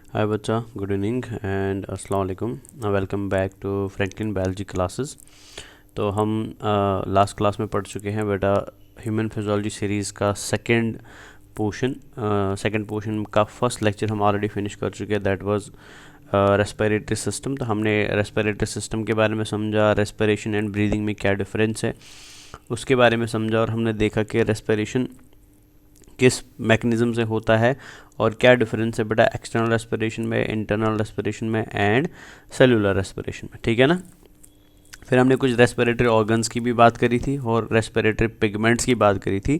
हाय बच्चा, good evening and अस्सलाम वालेकुम। Welcome back to Franklin biology classes. तो हम लास्ट क्लास में पढ़ चुके हैं बेटा ह्यूमन फिजियोलॉजी सीरीज़ का सेकंड पोर्शन का फर्स्ट लेक्चर हम ऑलरेडी फिनिश कर चुके हैं। That was respiratory system. तो हमने रेस्पिरेटरी सिस्टम के बारे में समझा, रेस्पिरेशन एंड ब्रीदिंग में क्या डिफरेंस है उसके बारे में समझा, और हमने देखा कि रेस्पिरेशन किस मैकेनिज्म से होता है और क्या डिफरेंस है बेटा एक्सटर्नल रेस्पिरेशन में, इंटरनल रेस्पिरेशन में एंड सेलुलर रेस्पिरेशन में। ठीक है ना। फिर हमने कुछ रेस्पिरेटरी ऑर्गन्स की भी बात करी थी और रेस्पिरेटरी पिगमेंट्स की बात करी थी,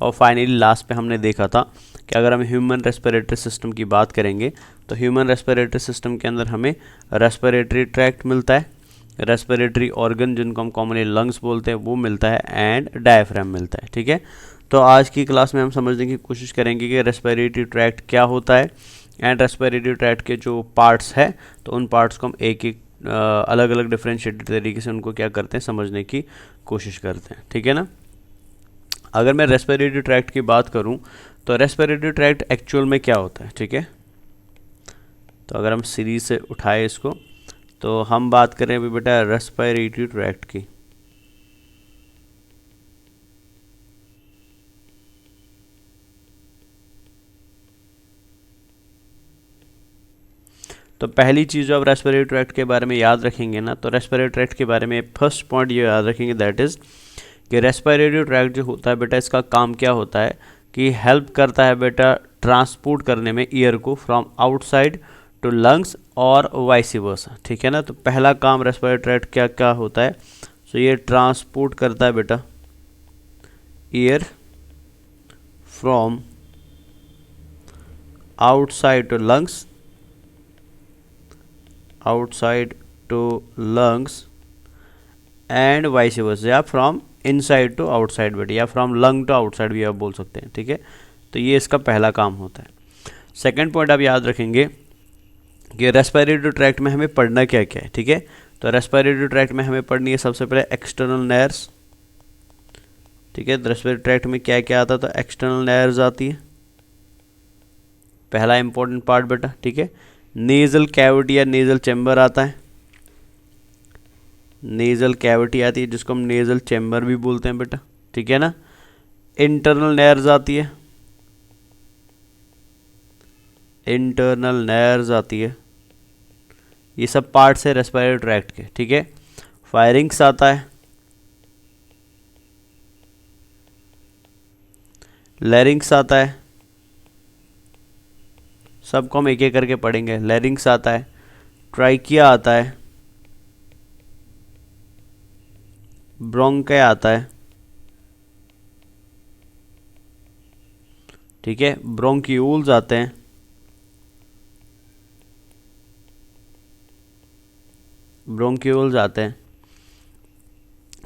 और फाइनली लास्ट पे हमने देखा था कि अगर हम ह्यूमन रेस्पिरेटरी सिस्टम की बात करेंगे तो ह्यूमन रेस्पिरेटरी सिस्टम के अंदर हमें रेस्पिरेटरी ट्रैक्ट मिलता है, रेस्पिरेटरी ऑर्गन जिनको हम कॉमनली लंग्स बोलते हैं वो मिलता है, एंड डायफ्राम मिलता है। ठीक है। तो आज की क्लास में हम समझने की कोशिश करेंगे कि रेस्पिरेटरी ट्रैक्ट क्या होता है एंड रेस्पिरेटरी ट्रैक्ट के जो पार्ट्स है तो उन पार्ट्स को हम एक एक अलग अलग डिफरेंशिएटेड तरीके से उनको क्या करते हैं समझने की कोशिश करते हैं। ठीक है ना। अगर मैं रेस्पिरेटरी ट्रैक्ट की बात करूं तो रेस्पिरेटरी ट्रैक्ट एक्चुअल में क्या होता है। ठीक है। तो अगर हम सीरीज से उठाए इसको तो हम बात करें अभी बेटा रेस्पिरेटरी ट्रैक्ट की। तो पहली चीज़ जो आप रेस्पिरेटरी ट्रैक्ट के बारे में याद रखेंगे ना, तो रेस्पिरेटरी ट्रैक्ट के बारे में फर्स्ट पॉइंट ये याद रखेंगे, दैट इज़ कि रेस्पिरेटरी ट्रैक्ट जो होता है बेटा इसका काम क्या होता है कि हेल्प करता है बेटा ट्रांसपोर्ट करने में एयर को फ्रॉम आउटसाइड टू लंग्स और वाइस वर्सा। ठीक है ना। तो पहला काम रेस्पिरेटरी ट्रैक्ट क्या क्या होता है, तो ये ट्रांसपोर्ट करता है बेटा air from outside to lungs, outside to lungs and vice versa, या फ्रॉम इनसाइड टू आउटसाइड बेटा, या फ्रॉम लंग टू आउटसाइड भी आप बोल सकते हैं। ठीक है। तो ये इसका पहला काम होता है। सेकंड पॉइंट आप याद रखेंगे कि रेस्पिरेटरी ट्रैक्ट में हमें पढ़ना क्या क्या है। ठीक है। तो रेस्पिरेटरी ट्रैक्ट में हमें पढ़नी है सबसे पहले एक्सटर्नल नेयर्स। ठीक है। रेस्पिरेटरी ट्रैक्ट में क्या क्या आता है, तो एक्सटर्नल नेयर्स आती है, पहला इंपॉर्टेंट पार्ट बेटा। ठीक है। नेजल कैविटी या नेजल चैम्बर आता है, नेजल कैविटी आती है जिसको हम नेजल चैम्बर भी बोलते हैं बेटा। ठीक है ना। इंटरनल नेयर्स आती है, इंटरनल नेयर्स आती है, ये सब पार्ट्स है रेस्पिरेटरी ट्रैक्ट के। ठीक है। फायरिंग्स आता है, लैरिंग्स आता है, सबको हम एक एक करके पढ़ेंगे। लैरिंग्स आता है, ट्राइकिया आता है, ब्रोंके आता है। ठीक है। ब्रोंक्यूल्स आते हैं, ब्रोंक्यूल्स आते हैं।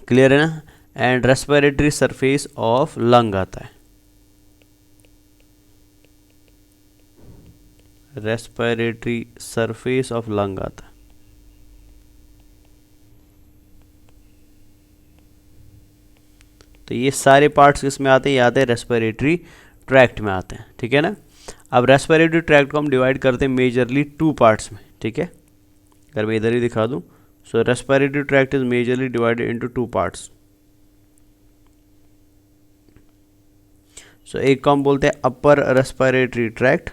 क्लियर है ना। And respiratory surface of lung आता है, रेस्पिरेटरी सरफेस ऑफ लंग आता है। तो ये सारे पार्ट्स किसमें आते हैं, ये आते हैं रेस्पिरेटरी ट्रैक्ट में आते हैं। ठीक है ना। अब रेस्पिरेटरी ट्रैक्ट को हम डिवाइड करते हैं मेजरली टू पार्ट्स में। ठीक है। अगर मैं इधर ही दिखा दूं, so respiratory tract is majorly divided into two parts. So एक को हम बोलते हैं अपर रेस्पिरेटरी ट्रैक्ट,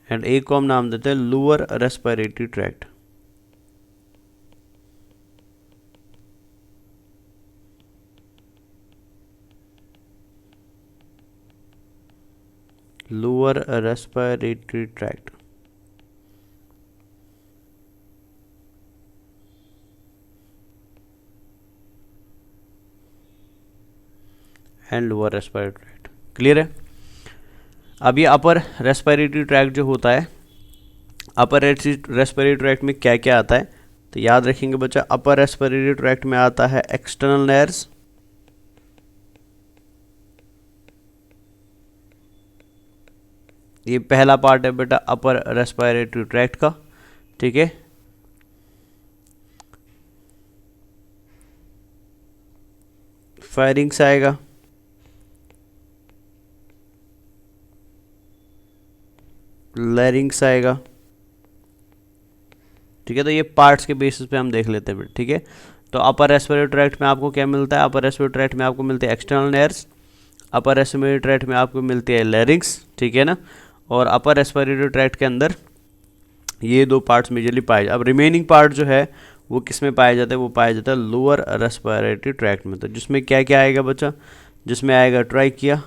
एंड एक को हम नाम देते हैं lower respiratory tract. Lower respiratory tract. And lower respiratory tract. Clear है। अब ये अपर रेस्पिरेटरी ट्रैक्ट जो होता है, अपर रेस्पिरेटरी ट्रैक्ट में क्या क्या आता है, तो याद रखेंगे बच्चा अपर रेस्पिरेटरी ट्रैक्ट में आता है एक्सटर्नल नेयर्स, ये पहला पार्ट है बेटा अपर रेस्पिरेटरी ट्रैक्ट का। ठीक है। फायरिंग्स आएगा, लैरिंग्स आएगा। ठीक है, तो ये पार्ट्स के बेसिस पे हम देख लेते हैं। ठीक है, तो अपर रेस्पिरेटरी ट्रैक्ट में आपको क्या मिलता है? अपर रेस्पिरेटरी ट्रैक्ट में आपको मिलते हैं एक्सटर्नल नेयर्स, अपर रेस्पिरेटरी ट्रैक्ट में आपको मिलती है लैरिंग्स। ठीक है ना, और अपर रेस्पिरेटरी ट्रैक्ट के अंदर ये दो पार्ट्स मेजरली पाए जाते। अब रिमेनिंग पार्ट जो है वो किस में पाया जाता है? वो पाया जाता है लोअर रेस्पिरेटरी ट्रैक्ट में। तो जिसमें क्या क्या आएगा बच्चा? जिसमें आएगा trachea,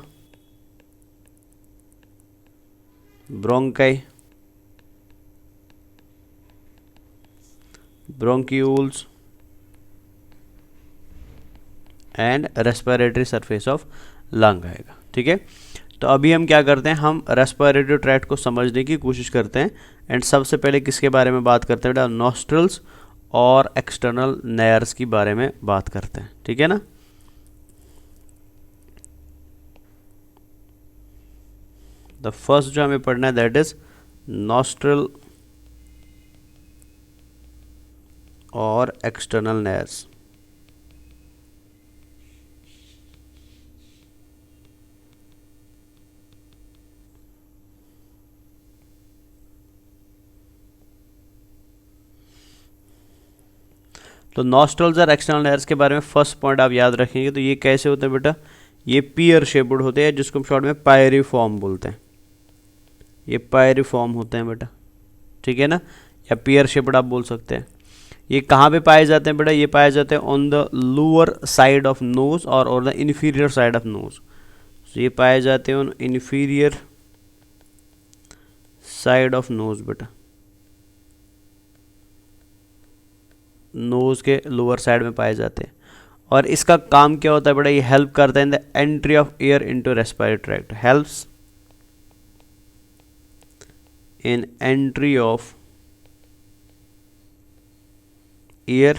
bronchi, bronchioles and respiratory surface of lung आएगा। ठीक है, तो अभी हम क्या करते हैं, हम रेस्पिरेटरी ट्रैक्ट को समझने की कोशिश करते हैं। एंड सबसे पहले किसके बारे में बात करते हैं बेटा? नॉस्ट्रल्स और एक्सटर्नल नेयर्स की बारे में बात करते हैं। ठीक है ना, द फर्स्ट जो हमें पढ़ना है दैट इज नॉस्ट्रल और एक्सटर्नल नेयर्स। तो नॉस्ट्रल्स और एक्सटर्नल नेयर्स के बारे में फर्स्ट पॉइंट आप याद रखेंगे। तो ये कैसे होते हैं बेटा? ये पियर शेप्ड होते हैं, जिसको हम शॉर्ट में पायरिफॉर्म बोलते हैं। ये पायरिफॉर्म होते हैं बेटा। ठीक है ना, या पियर शेप्ड आप बोल सकते हैं। ये कहाँ पे पाए जाते हैं बेटा? ये पाए जाते हैं on the lower side of nose और the inferior side of nose. तो ये पाए जाते हैं on inferior side of nose बेटा, नोज के लोअर साइड में पाए जाते हैं। और इसका काम क्या होता है बेटा? ये हेल्प करता है in the entry of air into respiratory tract, helps in entry of air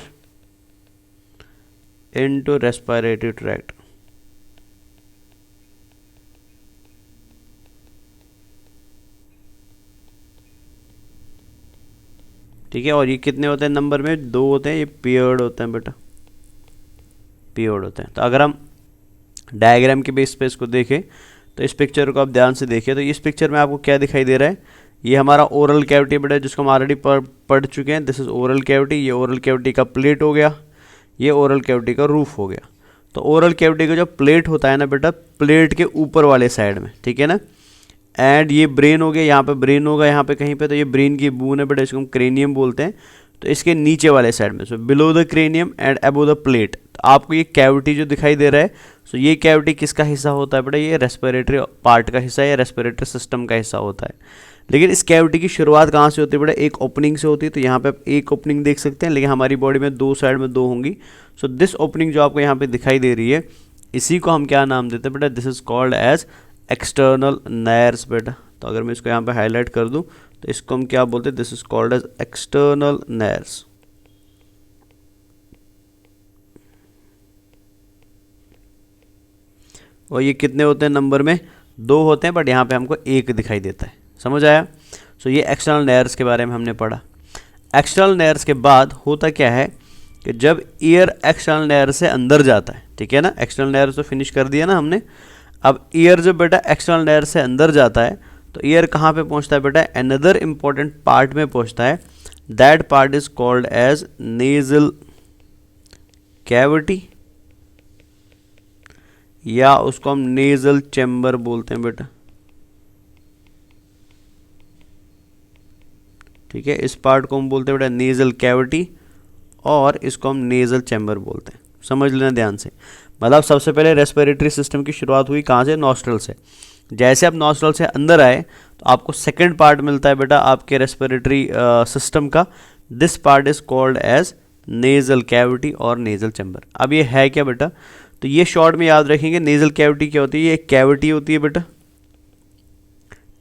into respiratory tract. ठीक है, और ये कितने होते हैं नंबर में? दो होते हैं। ये पेयर्ड होते हैं बेटा, पेयर्ड होते हैं। तो अगर हम डायग्राम के बेस पे इसको देखें तो इस पिक्चर को आप ध्यान से देखिए। तो इस पिक्चर में आपको क्या दिखाई दे रहा है? ये हमारा ओरल कैविटी बेटा, जिसको हम ऑलरेडी पढ़ चुके हैं। This is oral cavity. ये ओरल कैविटी का प्लेट हो गया, ये ओरल कैविटी का रूफ हो गया। तो ओरल कैविटी का जो प्लेट होता है ना बेटा, प्लेट के ऊपर वाले साइड में, ठीक है ना। एंड ये ब्रेन हो गया, यहाँ पे ब्रेन होगा यहाँ पे कहीं पे, तो ये ब्रेन की बून है बेटा, इसको हम क्रेनियम बोलते हैं। तो इसके नीचे वाले साइड में, so below the cranium and above the plate, तो आपको ये कैविटी जो दिखाई दे रहा है, सो ये कैविटी किसका हिस्सा होता है बेटा? ये रेस्पिरेटरी पार्ट का हिस्सा है या रेस्पिरेटरी सिस्टम का हिस्सा होता है। लेकिन इस कैविटी की शुरुआत कहाँ से होती है बेटा? एक ओपनिंग से होती है। तो यहाँ पे आप एक ओपनिंग देख सकते हैं, लेकिन हमारी बॉडी में दो साइड में दो होंगी। सो दिस ओपनिंग जो आपको यहाँ पे दिखाई दे रही है, इसी को हम क्या नाम देते हैं बेटा? This is called as external nares बेटा। तो अगर मैं इसको यहाँ पे हाईलाइट कर दूँ तो इसको हम क्या बोलते हैं? This is called as external nares. और ये कितने होते हैं नंबर में? दो होते हैं, बट यहाँ पे हमको एक दिखाई देता है। समझ आया? सो ये एक्सटर्नल नेयर्स के बारे में हमने पढ़ा। एक्सटर्नल नेयर्स के बाद होता क्या है कि जब ईयर एक्सटर्नल नेयर से अंदर जाता है, ठीक है ना, एक्सटर्नल नेयर तो फिनिश कर दिया ना हमने। अब ईयर जब बेटा एक्सटर्नल नेयर से अंदर जाता है, तो ईयर कहाँ पे पहुँचता है बेटा? अनदर इम्पॉर्टेंट पार्ट में पहुँचता है। That part is called as nasal cavity, या उसको हम नेजल चैम्बर बोलते हैं बेटा। ठीक है, इस पार्ट को हम बोलते हैं बेटा नेजल कैविटी, और इसको हम नेजल चैम्बर बोलते हैं। समझ लेना ध्यान से। मतलब सबसे पहले रेस्पिरेटरी सिस्टम की शुरुआत हुई कहाँ से? नॉस्ट्रल से। जैसे आप नॉस्ट्रल से अंदर आए तो आपको सेकंड पार्ट मिलता है बेटा आपके रेस्पिरेटरी सिस्टम का। This part is called as nasal cavity और नेजल चैम्बर। अब ये है क्या बेटा? तो ये शॉर्ट में याद रखेंगे। नेजल कैविटी क्या होती है? ये एक कैविटी होती है बेटा।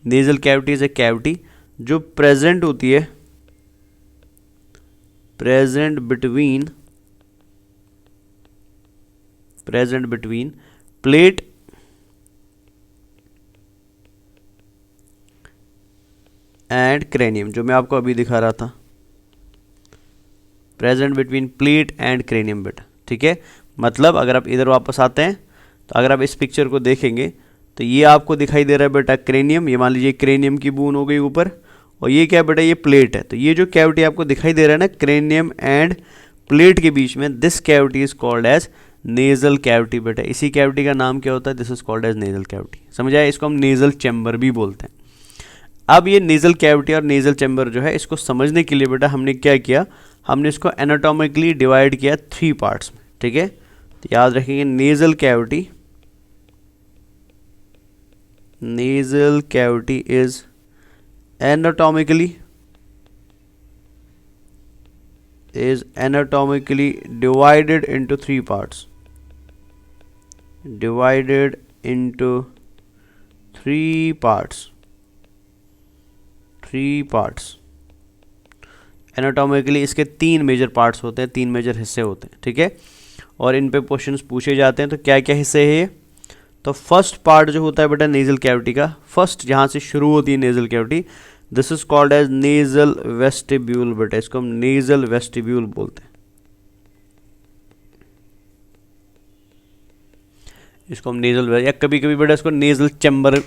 Nasal cavity is a cavity जो प्रेजेंट होती है, present between plate and cranium, जो मैं आपको अभी दिखा रहा था, present between plate and cranium बेटा। ठीक है, मतलब अगर आप इधर वापस आते हैं तो अगर आप इस पिक्चर को देखेंगे तो ये आपको दिखाई दे रहा है बेटा क्रेनियम, ये मान लीजिए क्रेनियम की बून हो गई ऊपर, और ये क्या बेटा, ये प्लेट है। तो ये जो कैविटी आपको दिखाई दे रहा है ना क्रेनियम एंड प्लेट के बीच में, this cavity is called as nasal cavity बेटा। इसी कैविटी का नाम क्या होता है, this is called as nasal cavity. समझ आया, इसको हम नेजल चैम्बर भी बोलते हैं। अब ये नेजल कैविटी और नेजल चैम्बर जो है, इसको समझने के लिए बेटा हमने क्या किया, हमने इसको एनाटॉमिकली डिवाइड किया 3 पार्ट्स में। ठीक है, तो याद रखेंगे nasal cavity is anatomically divided into 3 parts. Divided into 3 parts. 3 parts. Anatomically इसके 3 मेजर पार्ट्स होते हैं, 3 मेजर हिस्से होते हैं। ठीक है, और इन पे क्वेश्चंस पूछे जाते हैं। तो क्या क्या हिस्से हैं ये, तो फर्स्ट पार्ट जो होता है बेटा नेजल कैविटी का, फर्स्ट जहाँ से शुरू होती है nasal cavity, this is called as nasal vestibule बेटा। इसको हम नेजल वेस्टिब्यूल बोलते हैं। इसको हम नेजल, या कभी कभी बेटा इसको नेजल चैम्बर,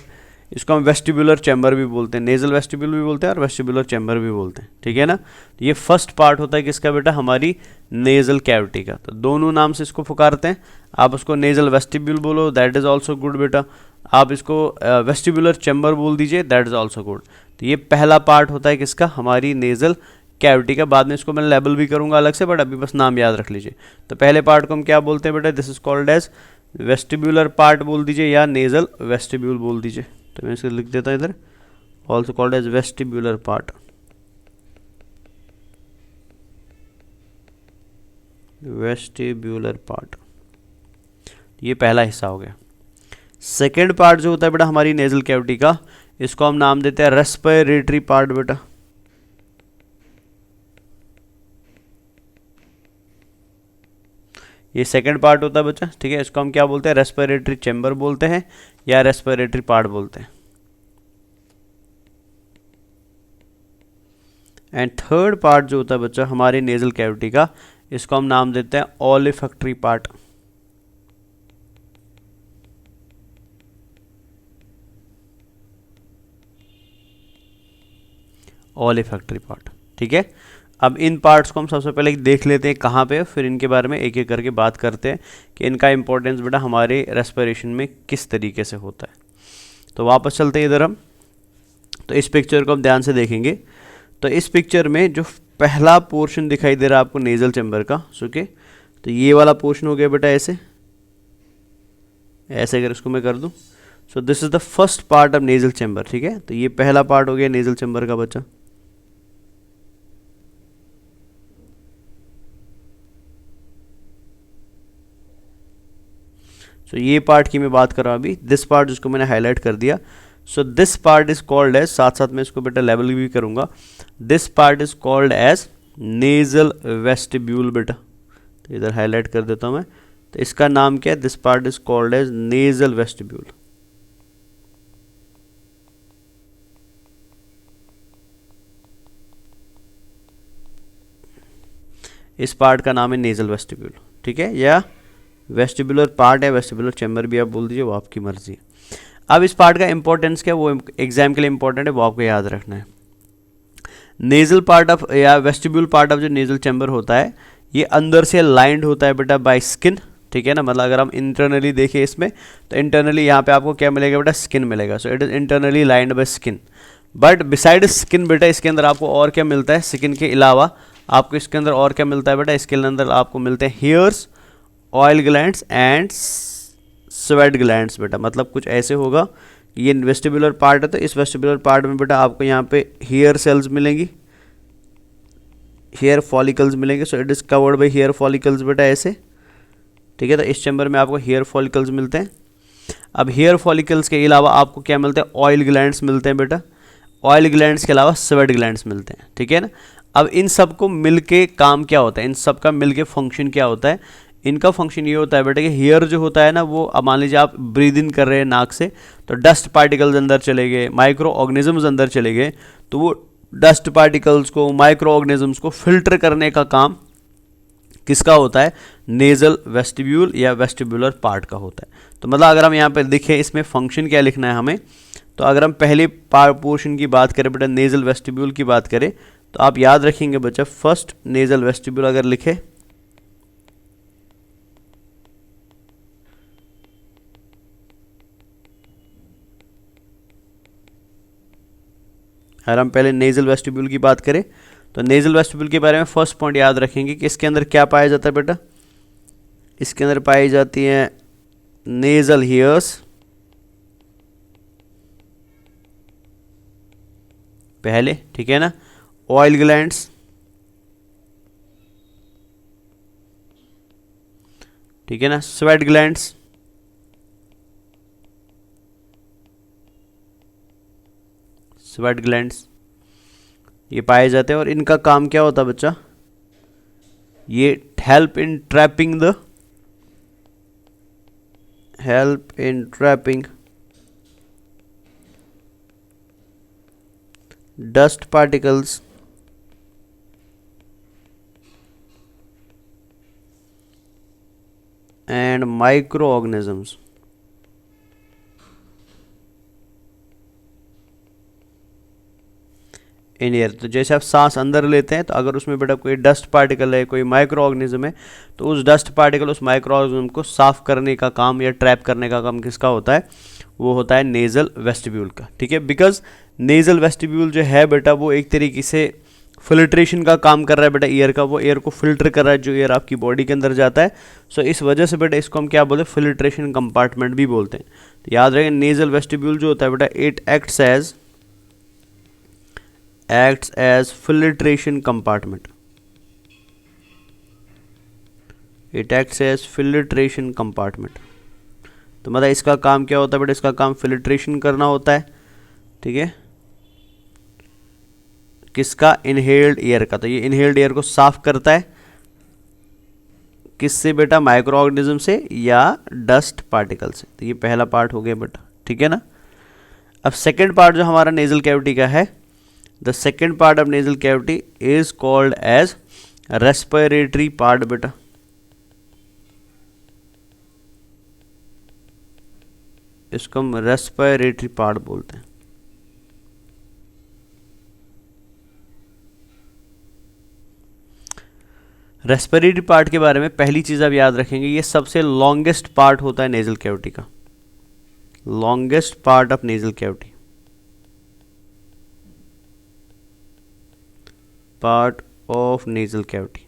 इसको हम वेस्टिबुलर चैम्बर भी बोलते हैं, नेजल वेस्टिब्यूल भी बोलते हैं और वेस्टिबुलर चैम्बर भी बोलते हैं। ठीक है ना, ये फर्स्ट पार्ट होता है किसका बेटा, हमारी नेजल कैविटी का। तो दोनों नाम से इसको पुकारते हैं। आप उसको नेजल वेस्टिब्यूल बोलो, दैट इज ऑल्सो गुड बेटा। आप इसको वेस्टिबुलर चैम्बर बोल दीजिए, दैट इज ऑल्सो गुड। तो ये पहला पार्ट होता है किसका, हमारी नेजल कैविटी का। बाद में इसको मैं लेबल भी करूंगा अलग से, बट अभी बस नाम याद रख लीजिए। तो पहले पार्ट को हम क्या बोलते हैं बेटा, this is called as vestibular part बोल दीजिए या नेजल वेस्टिब्यूल बोल दीजिए। तो मैं इसको लिख देता हूँ इधर, also called as vestibular part. Vestibular part, ये पहला हिस्सा हो गया। सेकेंड पार्ट जो होता है बेटा हमारी नेजल कैविटी का, इसको हम नाम देते हैं रेस्पिरेटरी पार्ट बेटा। ये सेकंड पार्ट होता है बच्चा। ठीक है, इसको हम क्या बोलते हैं, रेस्पिरेटरी चैम्बर बोलते हैं या रेस्पिरेटरी पार्ट बोलते हैं। एंड थर्ड पार्ट जो होता है बच्चा हमारे नेजल कैविटी का, इसको हम नाम देते हैं ओलिफैक्टरी पार्ट। ओलिफैक्टरी पार्ट। ठीक है, अब इन पार्ट्स को हम सबसे पहले देख लेते हैं कहाँ पे, फिर इनके बारे में एक एक करके बात करते हैं कि इनका इंपॉर्टेंस बेटा हमारे रेस्पिरेशन में किस तरीके से होता है। तो वापस चलते हैं इधर हम। तो इस पिक्चर को हम ध्यान से देखेंगे। तो इस पिक्चर में जो पहला पोर्शन दिखाई दे रहा है आपको नेजल चैम्बर का, ओके, तो ये वाला पोर्शन हो गया बेटा ऐसे ऐसे अगर इसको मैं कर दूं, सो this is the first part of nasal chamber. ठीक है, तो ये पहला पार्ट हो गया नेजल चैम्बर का बच्चा। सो ये पार्ट की मैं बात कर रहा हूँ अभी, दिस पार्ट जिसको मैंने हाईलाइट कर दिया। So this part is called as, साथ साथ में इसको बेटा लेबल भी करूंगा, this part is called as nasal vestibule बेटा। तो इधर हाईलाइट कर देता हूँ मैं। तो इसका नाम क्या है, this part is called as nasal vestibule. इस पार्ट का नाम है नेजल वेस्टिब्यूल। ठीक है, या वेस्टिबुलर पार्ट है, वेस्टिबुलर चैम्बर भी आप बोल दीजिए, वो आपकी मर्जी है। अब इस पार्ट का इंपॉर्टेंस क्या है, वो एग्जाम के लिए इंपॉर्टेंट है, वो आपको याद रखना है। नेजल पार्ट ऑफ या वेस्टिब्यूल पार्ट ऑफ जो नेजल चैम्बर होता है, ये अंदर से लाइंड होता है बेटा बाय स्किन। ठीक है ना, मतलब अगर हम इंटरनली देखें इसमें, तो इंटरनली यहाँ पे आपको क्या मिलेगा बेटा, स्किन मिलेगा। सो it is internally lined by skin. But beside skin बेटा इसके अंदर आपको और क्या मिलता है, स्किन के अलावा आपको इसके अंदर और क्या मिलता है बेटा, इसके अंदर आपको मिलते हैं hairs, oil glands and sweat glands बेटा। मतलब कुछ ऐसे होगा, ये वेस्टिबुलर पार्ट है, तो इस वेस्टिबुलर पार्ट में बेटा आपको यहाँ पे हेयर सेल्स मिलेंगी, हेयर फॉलिकल्स मिलेंगे। So it is covered by hair follicles बेटा ऐसे। ठीक है, तो इस चैम्बर में आपको हेयर फॉलिकल्स मिलते हैं। अब हेयर फॉलिकल्स के अलावा आपको क्या मिलते हैं, ऑयल ग्लैंड्स मिलते हैं बेटा। ऑयल ग्लैंड्स के अलावा स्वेट ग्लैंड्स मिलते हैं। ठीक है ना, अब इन सब को मिलके काम क्या होता है, इन सब का मिलके फंक्शन क्या होता है, इनका फंक्शन ये होता है बेटा कि हेयर जो होता है ना, वो अब मान लीजिए आप ब्रीद इन कर रहे हैं नाक से, तो डस्ट पार्टिकल्स अंदर चले गए, माइक्रो ऑर्गेनिजम्स अंदर चले गए, तो वो डस्ट पार्टिकल्स को, माइक्रो ऑर्गेनिजम्स को फिल्टर करने का काम किसका होता है, नेजल वेस्टिब्यूल या वेस्टिबुलर पार्ट का होता है। तो मतलब अगर हम यहाँ पे देखें इसमें फंक्शन क्या लिखना है हमें, तो अगर हम पहले पोर्शन की बात करें बेटा, नेजल वेस्टिब्यूल की बात करें, तो आप याद रखेंगे बच्चा, फर्स्ट नेजल वेस्टिब्यूल अगर लिखे, अगर हम पहले नेजल वेस्टिब्यूल की बात करें तो नेजल वेस्टिब्यूल के बारे में फर्स्ट पॉइंट याद रखेंगे कि इसके अंदर क्या पाया जाता है बेटा, इसके अंदर पाई जाती है नेजल हेयर्स, पहले, ठीक है ना, ऑयल ग्लैंड्स, ठीक है ना, स्वेट ग्लैंड्स, स्वेट ग्लैंड्स ये पाए जाते हैं। और इनका काम क्या होता है बच्चा, ये help in trapping dust particles and micro organisms in air. तो जैसे आप सांस अंदर लेते हैं तो अगर उसमें बेटा कोई डस्ट पार्टिकल है, कोई माइक्रो ऑर्गेनिज्म है, तो उस डस्ट पार्टिकल, उस माइक्रो ऑर्गेनिज्म को साफ करने का काम या ट्रैप करने का काम किसका होता है, वो होता है नेजल वेस्टिब्यूल का, ठीक है। बिकॉज नेजल वेस्टिब्यूल जो है बेटा वो एक तरीके से फिल्ट्रेशन का काम कर रहा है बेटा ईयर का, वो एयर को फिल्टर कर रहा है जो एयर आपकी बॉडी के अंदर जाता है। सो इस वजह से बेटा इसको हम क्या बोलते हैं, फिल्ट्रेशन कंपार्टमेंट भी बोलते हैं। तो याद रखें नेजल वेस्टिब्यूल जो होता है बेटा, it acts as filtration compartment, it acts as filtration compartment. तो मतलब इसका काम क्या होता है बेटा, इसका काम फिल्ट्रेशन करना होता है, ठीक है, किसका, इनहेल्ड एयर का। तो ये इनहेल्ड एयर को साफ करता है किससे बेटा, माइक्रो ऑर्गेनिज्म से या डस्ट पार्टिकल से। तो ये पहला पार्ट हो गया बेटा, ठीक है ना। अब सेकेंड पार्ट जो हमारा नेजल कैविटी का है, the second part of nasal cavity is called as respiratory part बेटा। इसको हम रेस्पिरेटरी पार्ट बोलते हैं। रेस्पिरेटरी पार्ट के बारे में पहली चीज आप याद रखेंगे, ये सबसे लॉन्गेस्ट पार्ट होता है नेजल कैविटी का, longest part of nasal cavity, part of nasal cavity.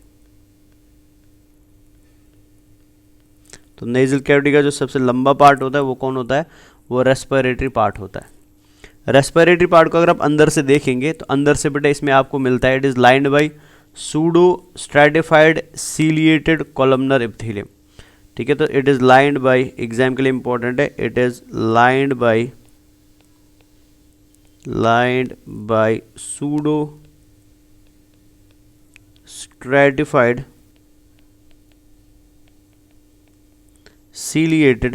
तो नेजल कैविटी का जो सबसे लंबा पार्ट होता है वो कौन होता है, वो रेस्पिरेटरी पार्ट होता है। रेस्पिरेटरी पार्ट को अगर आप अंदर से देखेंगे तो अंदर से बेटा इसमें आपको मिलता है, it is lined by pseudo stratified ciliated columnar epithelium, ठीक है। तो it is lined by, exam के लिए इंपॉर्टेंट है, it is lined by pseudo stratified ciliated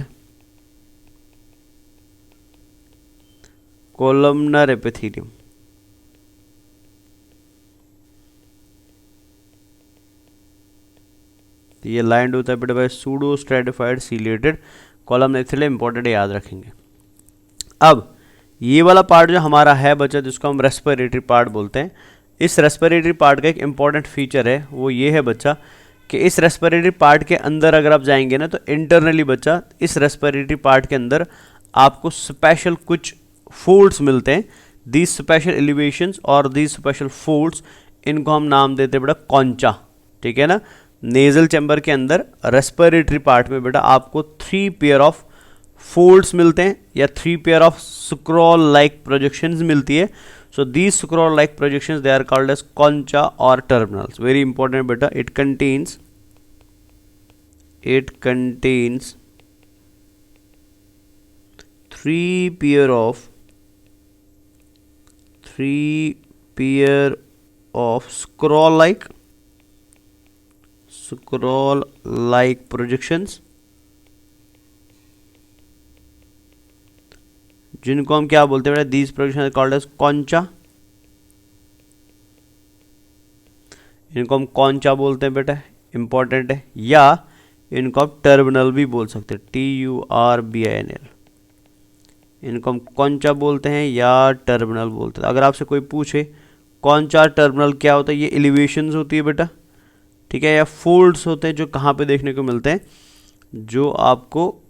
columnar epithelium। तो ये लाइंड होता है बेटा by pseudo stratified ciliated columnar epithelium, important है, याद रखेंगे। अब ये वाला पार्ट जो हमारा है बच्चा, जिसको हम रेस्पिरेटरी पार्ट बोलते हैं, इस रेस्पिरेटरी पार्ट का एक इंपॉर्टेंट फीचर है, वो ये है बच्चा कि इस रेस्पिरेटरी पार्ट के अंदर अगर आप जाएंगे ना, तो इंटरनली बच्चा इस रेस्पिरेटरी पार्ट के अंदर आपको स्पेशल कुछ फोल्ड्स मिलते हैं। दीज स्पेशल एलिवेशंस और दीज स्पेशल फोल्ड्स, इनको हम नाम देते हैं बेटा कॉन्चा, ठीक है ना। नेजल चैम्बर के अंदर रेस्पिरेटरी पार्ट में बेटा आपको 3 पेयर ऑफ फोल्ड्स मिलते हैं या 3 pair of scroll like projections मिलती है। So these scroll like projections, they are called as concha or terminals. Very important beta, it contains 3 pair of scroll like projections, जिनको हम क्या बोलते हैं बेटा, these projection are called as concha, इनको हम कॉन्चा बोलते हैं बेटा, इंपॉर्टेंट है, या इनको आप टर्मिनल भी बोल सकते हैं, TURBINL, इनको हम कॉन्चा बोलते हैं या टर्मिनल बोलते हैं। अगर आपसे कोई पूछे कॉन्चा टर्मिनल क्या होता है, ये एलिवेशंस होती है बेटा, ठीक है, या फोल्ड्स होते हैं जो कहाँ पे देखने को मिलते हैं, जो आपको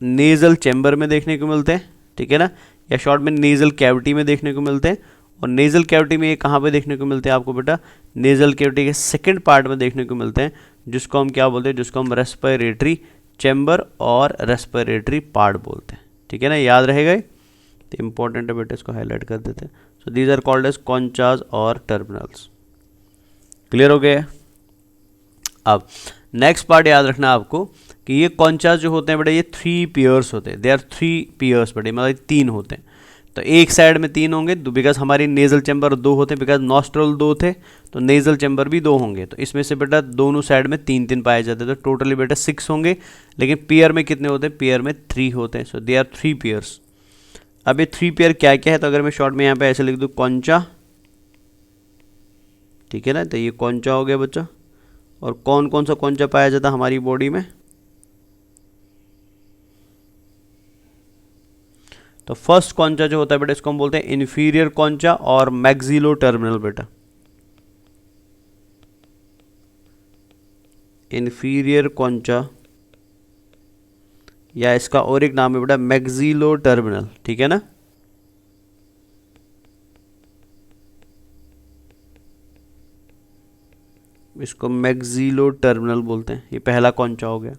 नेजल चैम्बर में देखने को मिलते हैं, ठीक है ना, या शॉर्ट में नेजल कैविटी में देखने को मिलते हैं। और नेजल कैविटी में ये कहाँ पे देखने को मिलते हैं आपको बेटा, नेजल कैविटी के सेकंड पार्ट में देखने को मिलते हैं, जिसको हम क्या बोलते हैं, जिसको हम रेस्पिरेटरी चैम्बर और रेस्पिरेटरी पार्ट बोलते हैं, ठीक है ना, याद रहेगा, तो इंपॉर्टेंट है बेटा, इसको हाईलाइट कर देते हैं। So these are called as conchas और टर्मिनल्स। क्लियर हो गया। अब नेक्स्ट पार्ट याद रखना आपको कि ये कॉन्चाज जो होते हैं बेटा, ये 3 पेयर्स होते हैं, दे आर 3 पेयर्स बेटा, मतलब 3 होते हैं। तो एक साइड में 3 होंगे, बिकॉज हमारी नेजल चैम्बर 2 होते हैं, बिकॉज नॉस्ट्रल 2 थे तो नेजल चैम्बर भी 2 होंगे, तो इसमें से बेटा दोनों साइड में 3-3 पाए जाते हैं, तो टोटली बेटा 6 होंगे। लेकिन पेयर में कितने होते हैं, पेयर में 3 होते हैं। सो दे आर 3 पेयर्स। अब ये 3 पेयर क्या क्या है, तो अगर मैं शॉर्ट में यहाँ पे ऐसे लिख दूँ कॉन्चा, ठीक है ना, तो ये कॉन्चा हो गया बच्चा। और कौन कौन सा कॉन्चा पाया जाता है हमारी बॉडी में, तो फर्स्ट कॉन्चा जो होता है बेटा, इसको हम बोलते हैं इन्फीरियर कॉन्चा और मैक्सिलो टर्मिनल बेटा, इन्फीरियर कॉन्चा, या इसका और एक नाम है बेटा मैक्सिलो टर्मिनल, ठीक है ना। इसको मैक्सिलो टर्मिनल बोलते हैं, ये पहला कॉन्चा हो गया।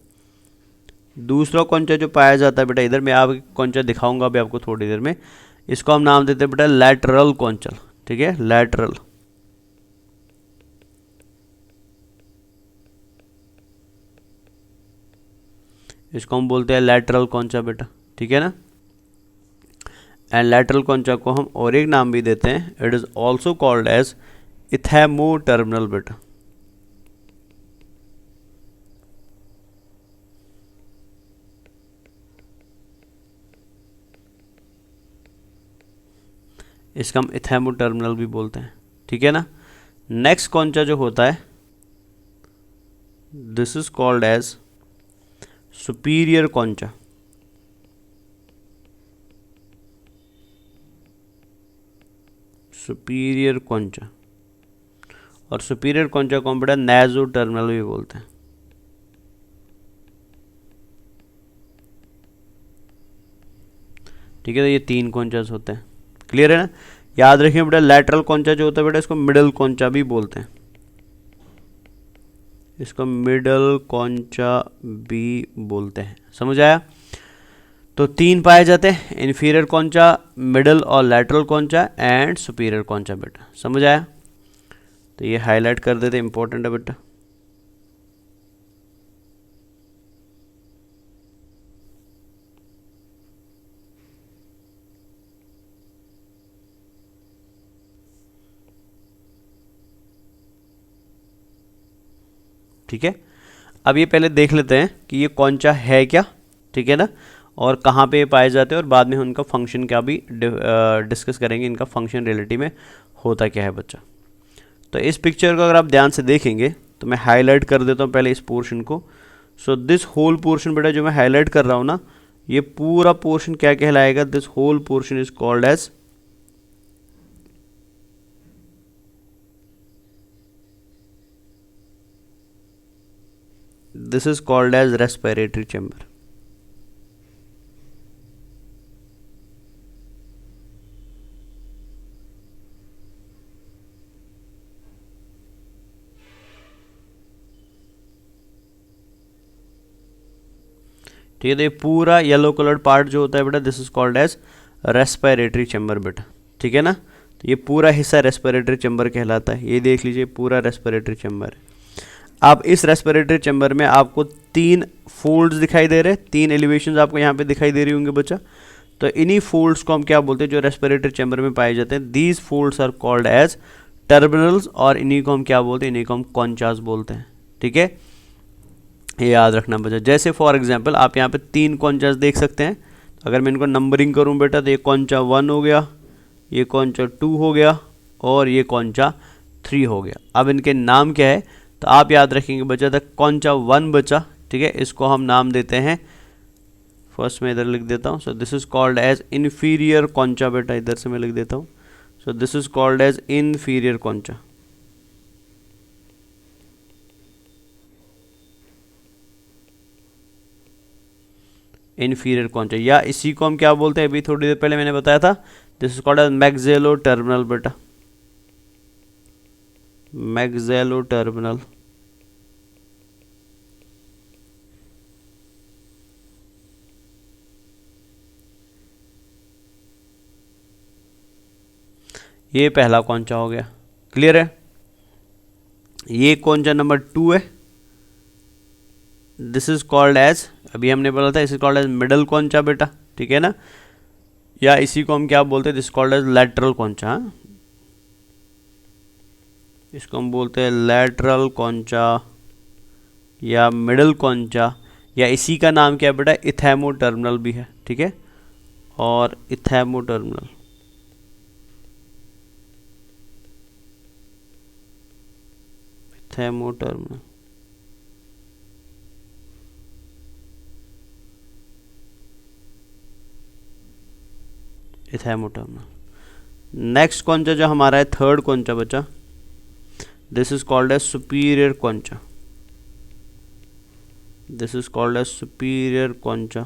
दूसरा कॉन्चा जो पाया जाता है बेटा इधर, मैं आपको कॉन्चा दिखाऊंगा अभी आपको थोड़ी देर में, इसको हम नाम देते हैं बेटा लैटरल कॉन्चल, ठीक है, लैटरल। इसको हम बोलते हैं लैटरल कॉन्चा बेटा, ठीक है ना। एंड लैटरल कॉन्चा को हम और एक नाम भी देते हैं, it is also called as ethmo terminal बेटा। इसका हम इथेमो टर्मिनल भी बोलते हैं, ठीक है ना। नेक्स्ट कॉन्चा जो होता है, this is called as superior concha, superior concha. और सुपीरियर कॉन्चा को हम बेटा नेजो टर्मिनल भी बोलते हैं, ठीक है। तो ये 3 कॉन्चास होते हैं, क्लियर है ना। याद रखिए बेटा लैटरल कॉन्चा जो होता है बेटा, इसको मिडल कॉन्चा भी बोलते हैं, इसको मिडल कॉन्चा भी बोलते हैं, समझ आया। तो 3 पाए जाते हैं, इन्फीरियर कॉन्चा, मिडल और लैटरल कॉन्चा एंड सुपीरियर कॉन्चा बेटा, समझ आया। तो ये हाईलाइट कर देते, इंपॉर्टेंट है बेटा। ठीक है, अब ये पहले देख लेते हैं कि ये कॉन्चा है क्या, ठीक है ना, और कहाँ पे पाए जाते हैं, और बाद में उनका फंक्शन क्या भी डिस्कस करेंगे, इनका फंक्शन रियलिटी में होता क्या है बच्चा। तो इस पिक्चर को अगर आप ध्यान से देखेंगे तो मैं हाईलाइट कर देता हूँ पहले इस पोर्शन को। सो दिस होल पोर्शन बेटा जो मैं हाईलाइट कर रहा हूँ ना, ये पूरा पोर्शन क्या कहलाएगा, this whole portion is called as this is called as respiratory chamber। ठीक है, तो ये पूरा येलो कलर्ड पार्ट जो होता है बेटा, this is called as respiratory chamber बेटा, ठीक है ना। तो ये पूरा हिस्सा रेस्पिरेटरी चैम्बर कहलाता है, ये देख लीजिए पूरा रेस्पिरेटरी चैम्बर है। अब इस रेस्पिरेटरी चैम्बर में आपको 3 फोल्ड्स दिखाई दे रहे हैं, 3 एलिवेशंस आपको यहाँ पे दिखाई दे रही होंगे बच्चा। तो इन्हीं फोल्ड्स को हम क्या बोलते हैं, जो रेस्पिरेटरी चैम्बर में पाए जाते हैं, these folds are called as terminals, और इन्हीं को हम क्या बोलते हैं, इन्हीं को हम कॉन्चास बोलते हैं, ठीक है। ये याद रखना बच्चा। जैसे फॉर एग्जाम्पल आप यहाँ पे 3 कॉन्चास देख सकते हैं, अगर मैं इनको नंबरिंग करूँ बेटा, तो ये कॉन्चा 1 हो गया, ये कॉन्चा 2 हो गया, और ये कॉन्चा 3 हो गया। अब इनके नाम क्या है, तो आप याद रखेंगे बचा था कॉन्चा 1 बचा, ठीक है, इसको हम नाम देते हैं, फर्स्ट में इधर लिख देता हूँ, so this is called as inferior concha बेटा, इधर से मैं लिख देता हूँ, so this is called as inferior concha. Inferior concha, या इसी को हम क्या बोलते हैं, अभी थोड़ी देर पहले मैंने बताया था, this is called as maxillo terminal बेटा, मैक्सिलो टर्मिनल। ये पहला कॉन्चा हो गया, क्लियर है। ये कॉन्चा नंबर 2 है, दिस इज कॉल्ड एज, अभी हमने बोला था, this is called as middle concha बेटा, ठीक है ना, या इसी को हम क्या बोलते हैं, this called as lateral concha, इसको हम बोलते हैं लैटरल कॉन्चा या मिडल कॉन्चा, या इसी का नाम क्या है बेटा, इथेमो टर्मिनल भी है, ठीक है, और ethmo terminal, ethmo terminal, ethmo terminal. Next concha जो हमारा है, थर्ड कॉन्चा बचा, this is called as superior concha, this is called as superior concha,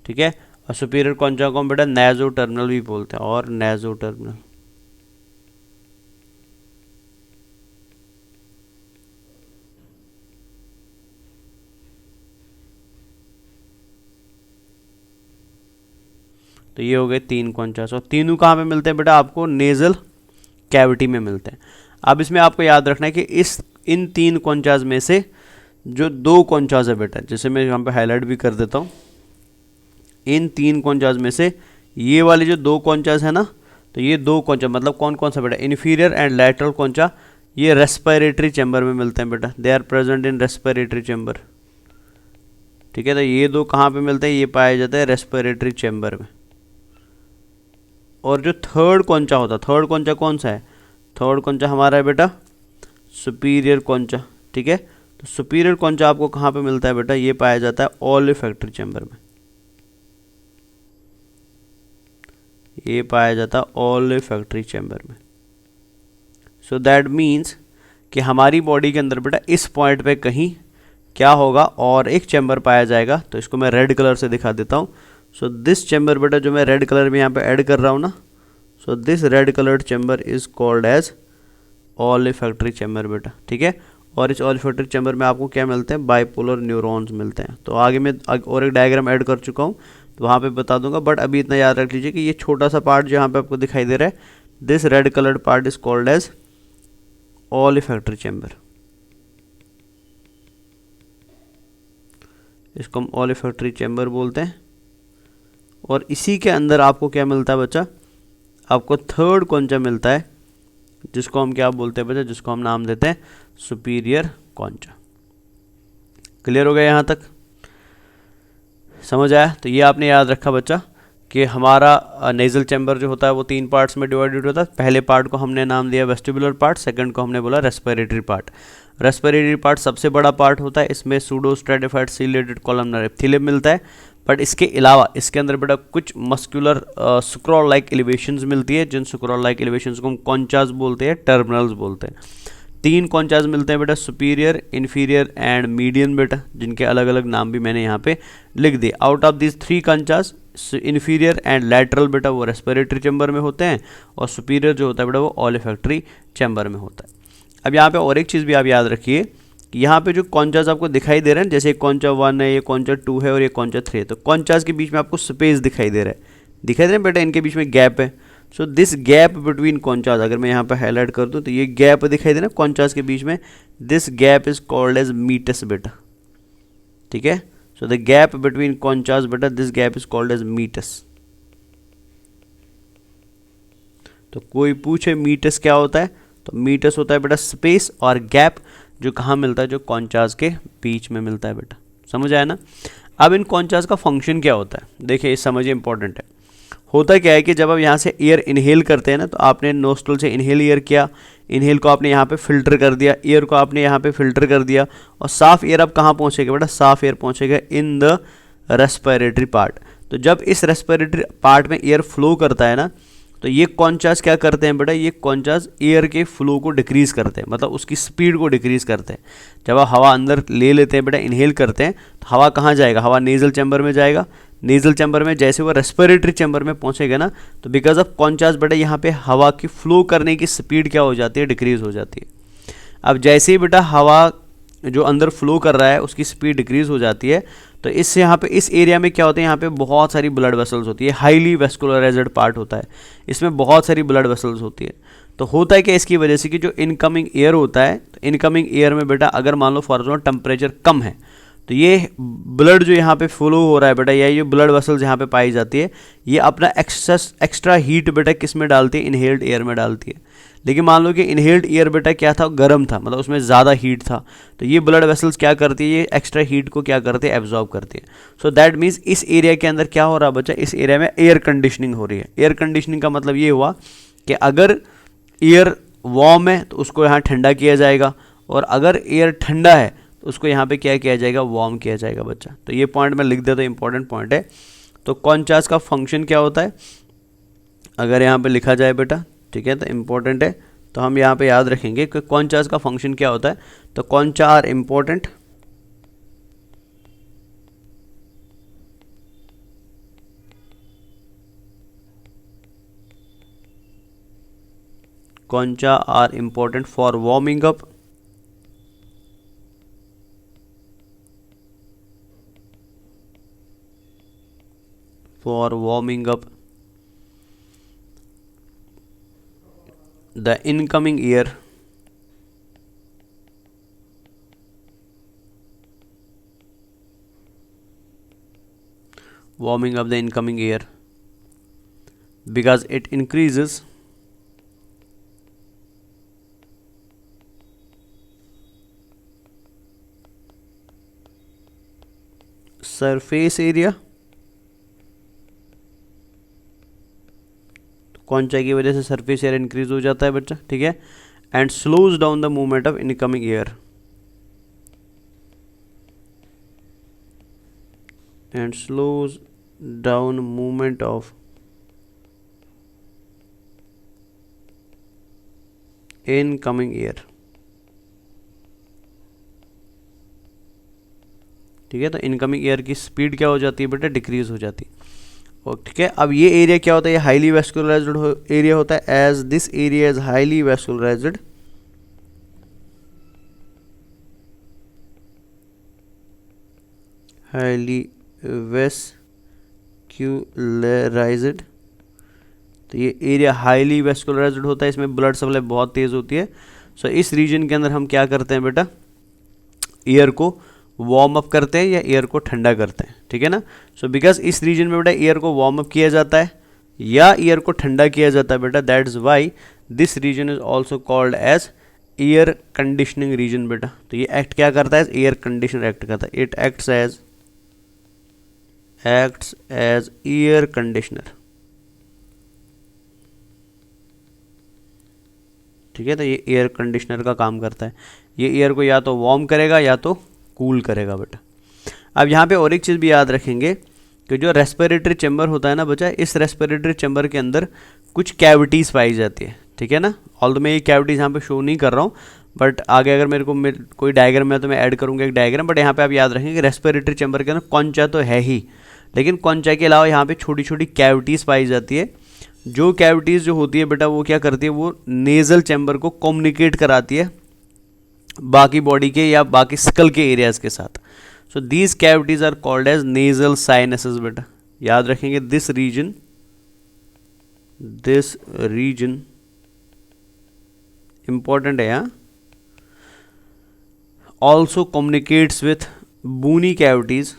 ठीक है, और सुपीरियर कॉन्चा को हम बेटा नेजो टर्मिनल भी बोलते हैं, और नेजो टर्मिनल। तो ये हो गए 3 कॉन्चास, और तीनों कहाँ पे मिलते हैं बेटा, आपको नेजल कैविटी में मिलते हैं। अब इसमें आपको याद रखना है कि इन 3 कॉन्चास में से जो 2 कॉन्चास है बेटा, जैसे मैं यहाँ पे हाईलाइट भी कर देता हूँ, इन 3 कॉन्चास में से ये वाले जो 2 कॉन्चास है ना, तो ये 2 कॉन्चा मतलब कौन कौन सा बेटा, इन्फीरियर एंड लैटरल कॉन्चा, ये रेस्पिरेटरी चैम्बर में मिलते हैं बेटा, they are present in respiratory chamber, ठीक है। तो ये 2 कहाँ पे मिलते हैं, ये पाए जाते हैं रेस्पिरेटरी चैम्बर में। और जो थर्ड कॉन्चा होता है, थर्ड कॉन्चा कौन सा है, थर्ड कॉन्चा हमारा है बेटा सुपीरियर कॉन्चा, ठीक है। तो सुपीरियर कॉन्चा आपको कहाँ पे मिलता है बेटा, ये पाया जाता है ओलिफैक्टरी चैम्बर में, ये पाया जाता है ओलिफैक्टरी चैम्बर में। सो दैट मीन्स कि हमारी बॉडी के अंदर बेटा इस पॉइंट पे कहीं क्या होगा, और एक चैम्बर पाया जाएगा, तो इसको मैं रेड कलर से दिखा देता हूँ। सो दिस चैम्बर बेटा जो मैं रेड कलर में यहाँ पे ऐड कर रहा हूँ ना, so this red coloured chamber is called as olfactory chamber बेटा, ठीक है। और इस ओलिफैक्टरी चैम्बर में आपको क्या मिलते हैं, बाइपोलर न्यूरॉन्स मिलते हैं। तो आगे मैं और एक डायग्राम ऐड कर चुका हूँ, तो वहाँ पे बता दूंगा, बट अभी इतना याद रख लीजिए कि ये छोटा सा पार्ट जो यहाँ पे आपको दिखाई दे रहा है, this red coloured part is called as olfactory chamber, इसको हम ओलिफैक्टरी चैम्बर बोलते हैं। और इसी के अंदर आपको क्या मिलता है बच्चा, आपको थर्ड कॉन्चा मिलता है, जिसको हम क्या बोलते हैं बच्चा, जिसको हम नाम देते हैं सुपीरियर कॉन्चा। क्लियर हो गया यहाँ तक, समझ आया। तो ये आपने याद रखा बच्चा कि हमारा नेजल चैम्बर जो होता है वो 3 पार्ट्स में डिवाइडेड होता है। पहले पार्ट को हमने नाम दिया वेस्टिबुलर पार्ट, सेकंड को हमने बोला रेस्पिरेटरी पार्ट। रेस्पिरेटरी पार्ट सबसे बड़ा पार्ट होता है, इसमें pseudo stratified ciliated columnar epithelium मिलता है, बट इसके अलावा इसके अंदर बेटा कुछ मस्कुलर सुक्रोल लाइक एलिवेशंस मिलती है, जिन सुक्रोल लाइक एलिवेशंस को हम कॉन्चास बोलते हैं, टर्मिनल्स बोलते हैं। 3 कॉन्चास मिलते हैं बेटा, सुपीरियर, इन्फीरियर एंड मीडियन बेटा, जिनके अलग अलग नाम भी मैंने यहाँ पे लिख दिए। Out of this 3 conchas, inferior and lateral बेटा वो रेस्पिरेटरी चैम्बर में होते हैं, और सुपीरियर जो होता है बेटा वो ओलिफैक्टरी चैम्बर में होता है। अब यहाँ पे और एक चीज़ भी आप याद रखिए, यहाँ पे जो कॉन्चास आपको दिखाई दे रहे हैं, जैसे कॉन्चा 1 है, ये कॉन्चा 2 है और ये कॉन्चा 3 है, तो कॉन्चास के बीच में आपको स्पेस दिखाई दे रहा है, दिखाई दे रहा है बेटा, इनके बीच में गैप है। सो दिस गैप बिटवीन कॉन्चास, अगर मैं यहाँ पे हाईलाइट कर दूँ तो ये गैप दिखाई दे रहा है कॉन्चास के बीच में, this gap is called as meatus बेटा, ठीक है। So the gap between conchas बेटा, this gap is called as meatus. तो कोई पूछे मीटस क्या होता है, तो मीटस होता है बेटा स्पेस और गैप, जो कहाँ मिलता है, जो कॉन्चास के बीच में मिलता है बेटा, समझ आया ना। अब इन कॉन्चास का फंक्शन क्या होता है, देखिए ये समझिए इंपॉर्टेंट है। होता क्या है कि जब आप यहाँ से एयर इनहेल करते हैं ना, तो आपने नोस्ट्रल से इनहेल एयर किया, इनहेल को आपने यहाँ पे फिल्टर कर दिया, एयर को आपने यहाँ पे फिल्टर कर दिया, और साफ एयर अब कहाँ पहुँचेगा बेटा, साफ एयर पहुँचेगा इन द रेस्पिरेटरी पार्ट। तो जब इस रेस्पिरेटरी पार्ट में एयर फ्लो करता है ना, तो ये कॉन्चास क्या करते हैं बेटा, ये कॉन्चास एयर के फ्लो को डिक्रीज करते हैं, मतलब उसकी स्पीड को डिक्रीज करते हैं। जब आप हवा अंदर ले लेते हैं बेटा, इनहेल करते हैं, तो हवा कहाँ जाएगा, हवा नेजल चैम्बर में जाएगा। नेजल चैम्बर में जैसे वो रेस्पिरेटरी चैम्बर में पहुंचेगा ना, तो बिकॉज ऑफ कॉन्चास बेटा यहाँ पे हवा की फ्लो करने की स्पीड क्या हो जाती है, डिक्रीज हो जाती है। अब जैसे ही बेटा हवा जो अंदर फ्लो कर रहा है उसकी स्पीड डिक्रीज हो जाती है, तो इससे यहाँ पे इस एरिया में क्या होता है, यहाँ पे बहुत सारी ब्लड वेसल्स होती है, हाईली वेस्कुलराइज्ड पार्ट होता है, इसमें बहुत सारी ब्लड वेसल्स होती है। तो होता है कि इसकी वजह से कि जो इनकमिंग एयर होता है, तो इनकमिंग एयर में बेटा अगर मान लो फॉर एग्जाम्पल टेम्परेचर कम है, तो ये ब्लड जो यहाँ पे फ्लो हो रहा है बेटा, या ये ब्लड वेसल्स यहाँ पे पाई जाती है, ये अपना एक्स्ट्रा हीट बेटा किस में डालती है, इनहेल्ड एयर में डालती है। लेकिन मान लो कि इनहेल्ड एयर बेटा क्या था, गर्म था, मतलब उसमें ज़्यादा हीट था, तो ये ब्लड वेसल्स क्या करती है, ये एक्स्ट्रा हीट को क्या करते हैं, एब्जॉर्ब करती है। सो दैट मीन्स इस एरिया के अंदर क्या हो रहा है बच्चा, इस एरिया में एयर कंडीशनिंग हो रही है। एयर कंडीशनिंग का मतलब ये हुआ कि अगर एयर वार्म है तो उसको यहाँ ठंडा किया जाएगा, और अगर एयर ठंडा है तो उसको यहाँ पे क्या किया जाएगा, वार्म किया जाएगा बच्चा। तो ये पॉइंट मैं लिख देता हूँ, इंपॉर्टेंट पॉइंट है। तो कॉन्चास का फंक्शन क्या होता है, अगर यहाँ पे लिखा जाए बेटा, ठीक है, तो इम्पोर्टेंट है, तो हम यहाँ पे याद रखेंगे कि कॉन्चास का फंक्शन क्या होता है। तो concha are important concha are important for warming up, the incoming air, warming up the incoming air, because it increases surface area. कौनचा की वजह से सरफेस एरिया इंक्रीज हो जाता है बच्चा, ठीक है, and slows down the movement of incoming air, and slows down movement of incoming air, ठीक है। तो इनकमिंग एयर की स्पीड क्या हो जाती है बेटा, डिक्रीज हो जाती है। और ठीक है, अब ये एरिया क्या होता है, ये हाईली वेस्कुलराइज्ड एरिया होता है। As this area is highly vascularized, highly vascularized, तो ये एरिया हाईली वेस्कुलराइज्ड होता है, इसमें ब्लड सप्लाई बहुत तेज होती है। सो इस रीजन के अंदर हम क्या करते हैं बेटा, एयर को वार्म अप करते हैं या एयर को ठंडा करते हैं, ठीक है ना। सो बिकॉज इस रीजन में बेटा एयर को वार्म अप किया जाता है या एयर को ठंडा किया जाता है बेटा, that is why this region is also called as air conditioning region बेटा। तो ये एक्ट क्या करता है, एयर कंडीशनर एक्ट करता है, it acts as air conditioner, ठीक है। तो ये एयर कंडीशनर का काम करता है, ये एयर को या तो वार्म करेगा या तो कूल करेगा बेटा। अब यहाँ पे और एक चीज़ भी याद रखेंगे कि जो रेस्पिरेटरी चैम्बर होता है ना बच्चा, इस रेस्पिरेटरी चैम्बर के अंदर कुछ कैविटीज़ पाई जाती है, ठीक है ना। ऑल मैं ये कैविटीज़ यहाँ पे शो नहीं कर रहा हूँ, बट आगे अगर मेरे को कोई डायग्राम है तो मैं ऐड करूँगा एक डायग्राम। बट यहाँ पे आप याद रखेंगे कि रेस्पिरेटरी चैम्बर के अंदर कॉन्चा तो है ही, लेकिन कॉन्चा के अलावा यहाँ पे छोटी छोटी कैविटीज़ पाई जाती है। जो कैविटीज़ जो होती है बेटा, वो क्या करती है, वो नेज़ल चैम्बर को कम्युनिकेट कराती है बाकी बॉडी के या बाकी स्कल के एरियाज के साथ। So these cavities are called as nasal sinuses बेटा, याद रखेंगे। दिस रीजन इंपॉर्टेंट है यहाँ, also communicates with bony cavities,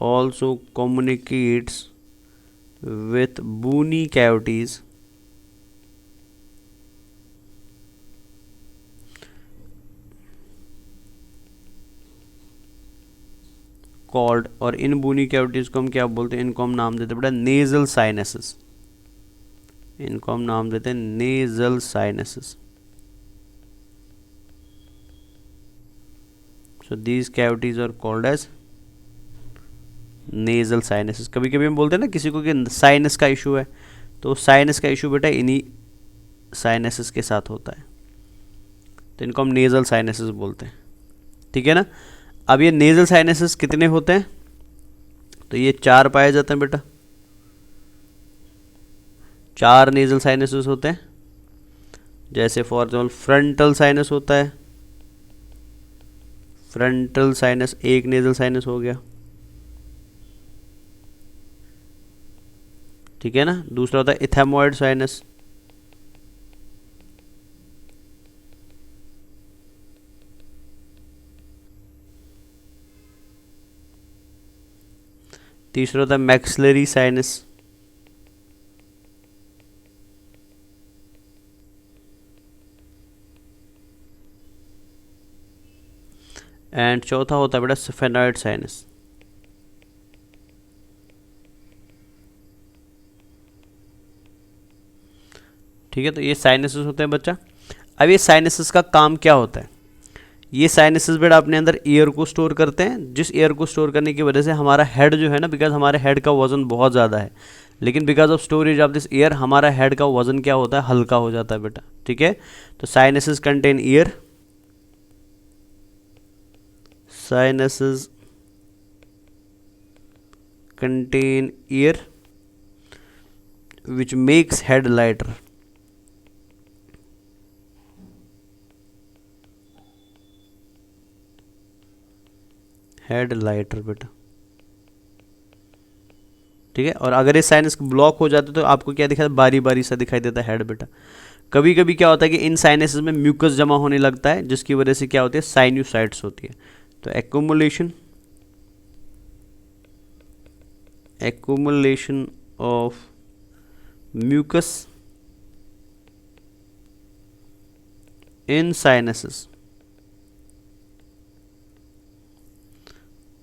also communicates with bony cavities called, और इन बोनी कैविटीज को हम क्या बोलते हैं, इनको हम नाम देते हैं बेटा नेजल साइनसेस, इनको हम नाम देते हैं nasal sinuses. So these cavities are called as nasal sinuses. कभी कभी हम बोलते हैं ना किसी को कि साइनस का इशू है, तो साइनस का इशू बेटा इन्हीं साइनसेस के साथ होता है, तो इनको हम नेजल साइनसेस बोलते हैं, ठीक है ना। अब ये नेजल साइनसेस कितने होते हैं, तो ये 4 पाए जाते हैं बेटा, 4 नेजल साइनसेस होते हैं। जैसे फॉर एग्जाम्पल फ्रंटल साइनस होता है, फ्रंटल साइनस एक नेजल साइनस हो गया, ठीक है ना। दूसरा होता है इथेमॉइड साइनस, तीसरा होता है मैक्सिलरी साइनस, एंड चौथा होता है बेटा स्फेनॉइड साइनस। ठीक है, तो ये साइनसेस होते हैं बच्चा। अब ये साइनसेस का काम क्या होता है, ये साइनसेस बेटा अपने अंदर एयर को स्टोर करते हैं, जिस एयर को स्टोर करने की वजह से हमारा हेड जो है ना, बिकॉज हमारे हेड का वजन बहुत ज़्यादा है, लेकिन because of storage of this air हमारा हेड का वजन क्या होता है, हल्का हो जाता है बेटा, ठीक है। तो sinuses contain air, sinuses contain air which makes head lighter, head lighter बेटा, ठीक है। और अगर ये साइनस ब्लॉक हो जाते तो आपको क्या दिखा, बारी बारी सा दिखाई देता है हेड बेटा। कभी कभी क्या होता है कि इन साइनसेस में म्यूकस जमा होने लगता है, जिसकी वजह से क्या होती है, साइन्यूसाइड्स होती है। तो accumulation of mucus in sinuses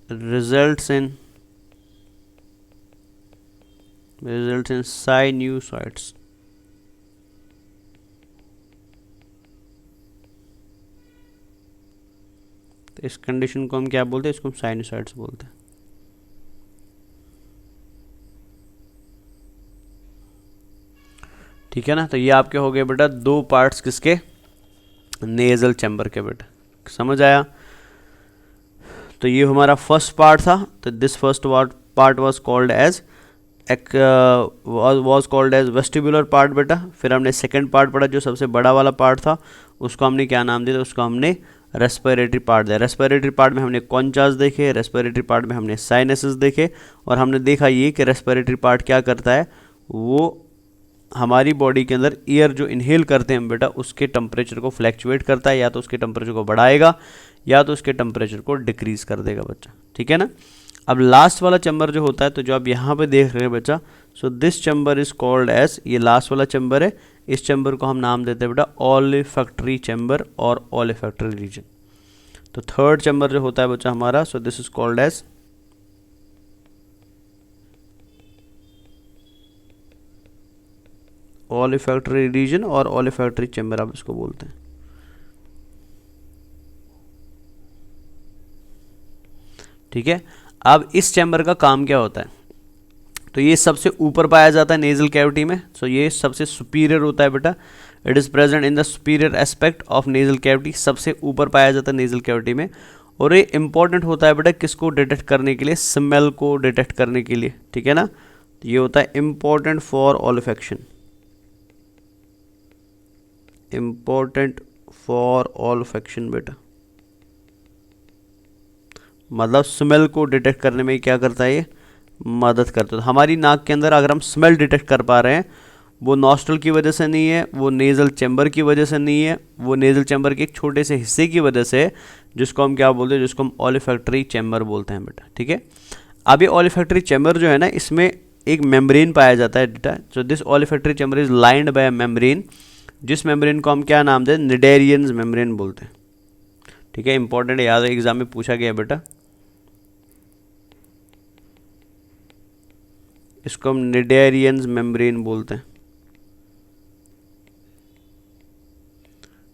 results in sinusoids। तो इस कंडीशन को हम क्या बोलते हैं, इसको हम साइनोसाइड्स बोलते हैं, ठीक है ना। तो ये आपके हो गए बेटा 2 पार्ट्स किसके, नेजल चैम्बर के बेटा, समझ आया। तो ये हमारा फर्स्ट पार्ट था, तो this first part was called as vestibular part बेटा। फिर हमने सेकंड पार्ट पढ़ा जो सबसे बड़ा वाला पार्ट था, उसको हमने क्या नाम दिया, उसको हमने रेस्पिरेटरी पार्ट दिया। रेस्पिरेटरी पार्ट में हमने कॉन्चास देखे, रेस्पिरेटरी पार्ट में हमने साइनसेस देखे, और हमने देखा ये कि रेस्पिरेटरी पार्ट क्या करता है, वो हमारी बॉडी के अंदर एयर जो इनहेल करते हैं हम बेटा, उसके टेम्परेचर को फ्लैक्चुएट करता है, या तो उसके टेम्परेचर को बढ़ाएगा या तो उसके टेम्परेचर को डिक्रीज कर देगा बच्चा, ठीक है ना। अब लास्ट वाला चैम्बर जो होता है, तो जो आप यहाँ पे देख रहे हैं बच्चा, so this chamber is called as, ये लास्ट वाला चैम्बर है, इस चैम्बर को हम नाम देते हैं बेटा ओलिफैक्टरी चैम्बर और ओलिफैक्टरी रीजन। तो थर्ड चैम्बर जो होता है बच्चा हमारा, so this is called as olfactory region और ओलिफैक्टरी चैम्बर आप इसको बोलते हैं, ठीक है। अब इस चैम्बर का काम क्या होता है, तो ये सबसे ऊपर पाया जाता है नेजल कैविटी में, सो ये सबसे सुपीरियर होता है बेटा, it is present in the superior aspect of nasal cavity, सबसे ऊपर पाया जाता है नेजल कैविटी में। और ये इंपॉर्टेंट होता है बेटा किसको डिटेक्ट करने के लिए, स्मेल को डिटेक्ट करने के लिए, ठीक है ना। तो ये होता है इंपॉर्टेंट फॉर ऑलिफैक्शन, इंपॉर्टेंट फॉर ऑलिफैक्शन बेटा, मतलब स्मेल को डिटेक्ट करने में क्या करता है, ये मदद करता है। तो हमारी नाक के अंदर अगर हम स्मेल डिटेक्ट कर पा रहे हैं, वो नॉस्ट्रल की वजह से नहीं है, वो नेज़ल चैम्बर की वजह से नहीं है, वो नेज़ल चैम्बर के एक छोटे से हिस्से की वजह से, जिसको हम क्या बोलते हैं, जिसको हम ओलिफैक्टरी चैम्बर बोलते हैं बेटा, ठीक है। अब ये ओलिफैक्टरी चैम्बर जो है ना, इसमें एक मेम्ब्रेन पाया जाता है बेटा, so this olfactory chamber is lined by a membrane, जिस मेम्ब्रेन को हम क्या नाम दें, निडेरियंस मेम्ब्रेन बोलते हैं, ठीक है। इंपॉर्टेंट याद है, एग्जाम में पूछा गया बेटा। इसको हम निडेरियंस मेम्ब्रेन बोलते हैं,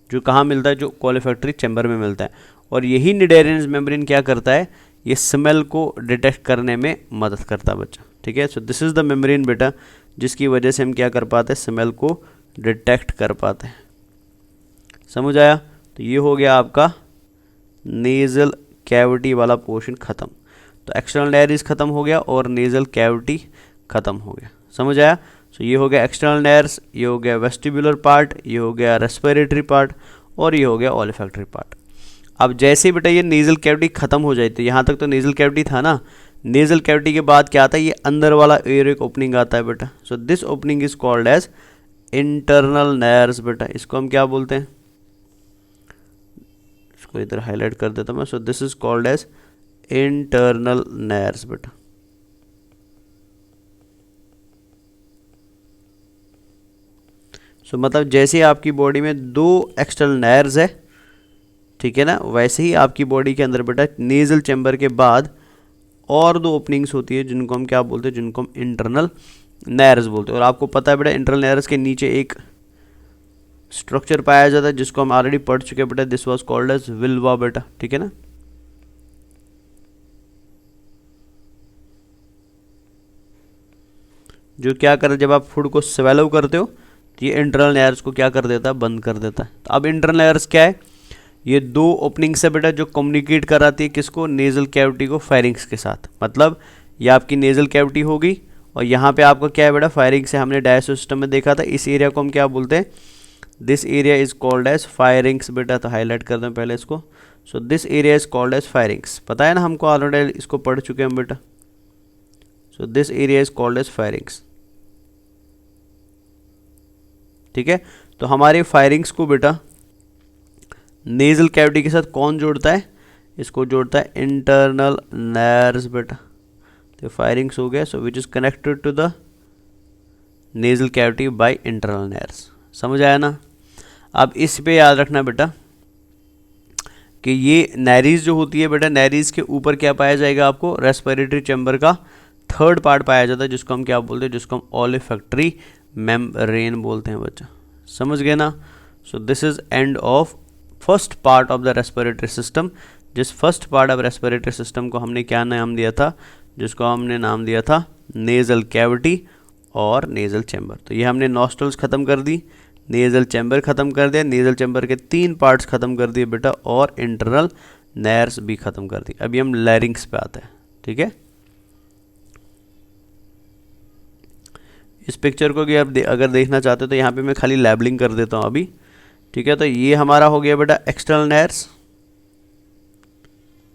जो कहाँ मिलता है, जो कोलिफैक्टरी चैम्बर में मिलता है। और यही निडेरियंस मेम्ब्रेन क्या करता है, ये स्मेल को डिटेक्ट करने में मदद करता है बच्चा। ठीक है, so this is the membrane बेटा, जिसकी वजह से हम क्या कर पाते हैं, स्मेल को डिटेक्ट कर पाते हैं। समझ आया? तो ये हो गया आपका नेज़ल कैविटी वाला पोर्शन ख़त्म। तो एक्सटर्नल नेयर्स ख़त्म हो गया और नेज़ल कैविटी ख़त्म हो गया। समझ आया? सो ये हो गया एक्सटर्नल नेयर्स, ये हो गया वेस्टिबुलर पार्ट, ये हो गया रेस्पिरेटरी पार्ट, और ये हो गया ओलिफैक्टरी पार्ट। अब जैसे ही बेटा ये नेज़ल कैविटी ख़त्म हो जाए, तो यहाँ तक तो नेज़ल कैविटी था ना, नेज़ल कैविटी के बाद क्या आता है, ये अंदर वाला एयर ओपनिंग आता है बेटा। So this opening is called as internal nares बेटा। इसको हम क्या बोलते हैं, इसको इधर हाईलाइट कर देता हूँ मैं। So this is called as internal nares बेटा। सो मतलब जैसे आपकी बॉडी में दो एक्सटर्नल नेयर्स है, ठीक है ना, वैसे ही आपकी बॉडी के अंदर बेटा नेज़ल चैम्बर के बाद और दो ओपनिंग्स होती है, जिनको हम क्या बोलते हैं, जिनको हम इंटरनल नेयर्स बोलते हैं। और आपको पता है बेटा इंटरनल नेयर्स के नीचे एक स्ट्रक्चर पाया जाता है, जिसको हम ऑलरेडी पढ़ चुके हैं बेटा, दिस वाज कॉल्ड एज विल्वा बेटा। ठीक है ना, जो क्या कर, जब आप फूड को स्वेलो करते हो तो ये इंटरनल नेयर्स को क्या कर देता है, बंद कर देता है। तो अब इंटरनल नेयर्स क्या है, ये दो ओपनिंग्स है बेटा, जो कम्युनिकेट कराती है किसको, नेज़ल कैविटी को फायरिंग्स के साथ। मतलब ये आपकी नेज़ल कैविटी होगी और यहाँ पे आपका क्या है बेटा, फायरिंग से हमने डायजेस्टिव सिस्टम में देखा था, इस एरिया को हम क्या बोलते हैं, this area is called as pharynx बेटा। तो हाईलाइट कर दें पहले इसको। So this area is called as pharynx, पता है ना हमको, ऑलरेडी इसको पढ़ चुके हैं हम बेटा। So this area is called as pharynx. ठीक है, तो हमारे फायरिंग्स को बेटा नेज़ल कैविटी के साथ कौन जोड़ता है, इसको जोड़ता है इंटरनल नेयर्स बेटा। तो फायरिंग्स हो गया, so which is connected to the nasal cavity by internal nares. समझ आया ना? अब इस पे याद रखना बेटा कि ये नेरीज जो होती है बेटा, नेरीज के ऊपर क्या पाया जाएगा आपको, रेस्पिरेटरी चैम्बर का थर्ड पार्ट पाया जाता है, जिसको हम क्या बोलते हैं, जिसको हम ओलिफैक्टरी मेम्ब्रेन बोलते हैं बच्चा। समझ गए ना? So this is end of first part of the respiratory system. जिस first part of respiratory system को हमने क्या नाम दिया था, जिसको हमने नाम दिया था नेज़ल कैविटी और नेज़ल चैम्बर। तो ये हमने नॉस्ट्रल्स ख़त्म कर दी, नेज़ल चैम्बर ख़त्म कर दिया, नेज़ल चैम्बर के 3 पार्ट्स ख़त्म कर दिए बेटा, और इंटरनल नेयर्स भी ख़त्म कर दी। अभी हम लैरिंग्स पे आते हैं। ठीक है, इस पिक्चर को अगर देखना चाहते हो तो यहाँ पे मैं खाली लेबलिंग कर देता हूँ अभी। ठीक है, तो ये हमारा हो गया बेटा एक्सटर्नल नेयर्स,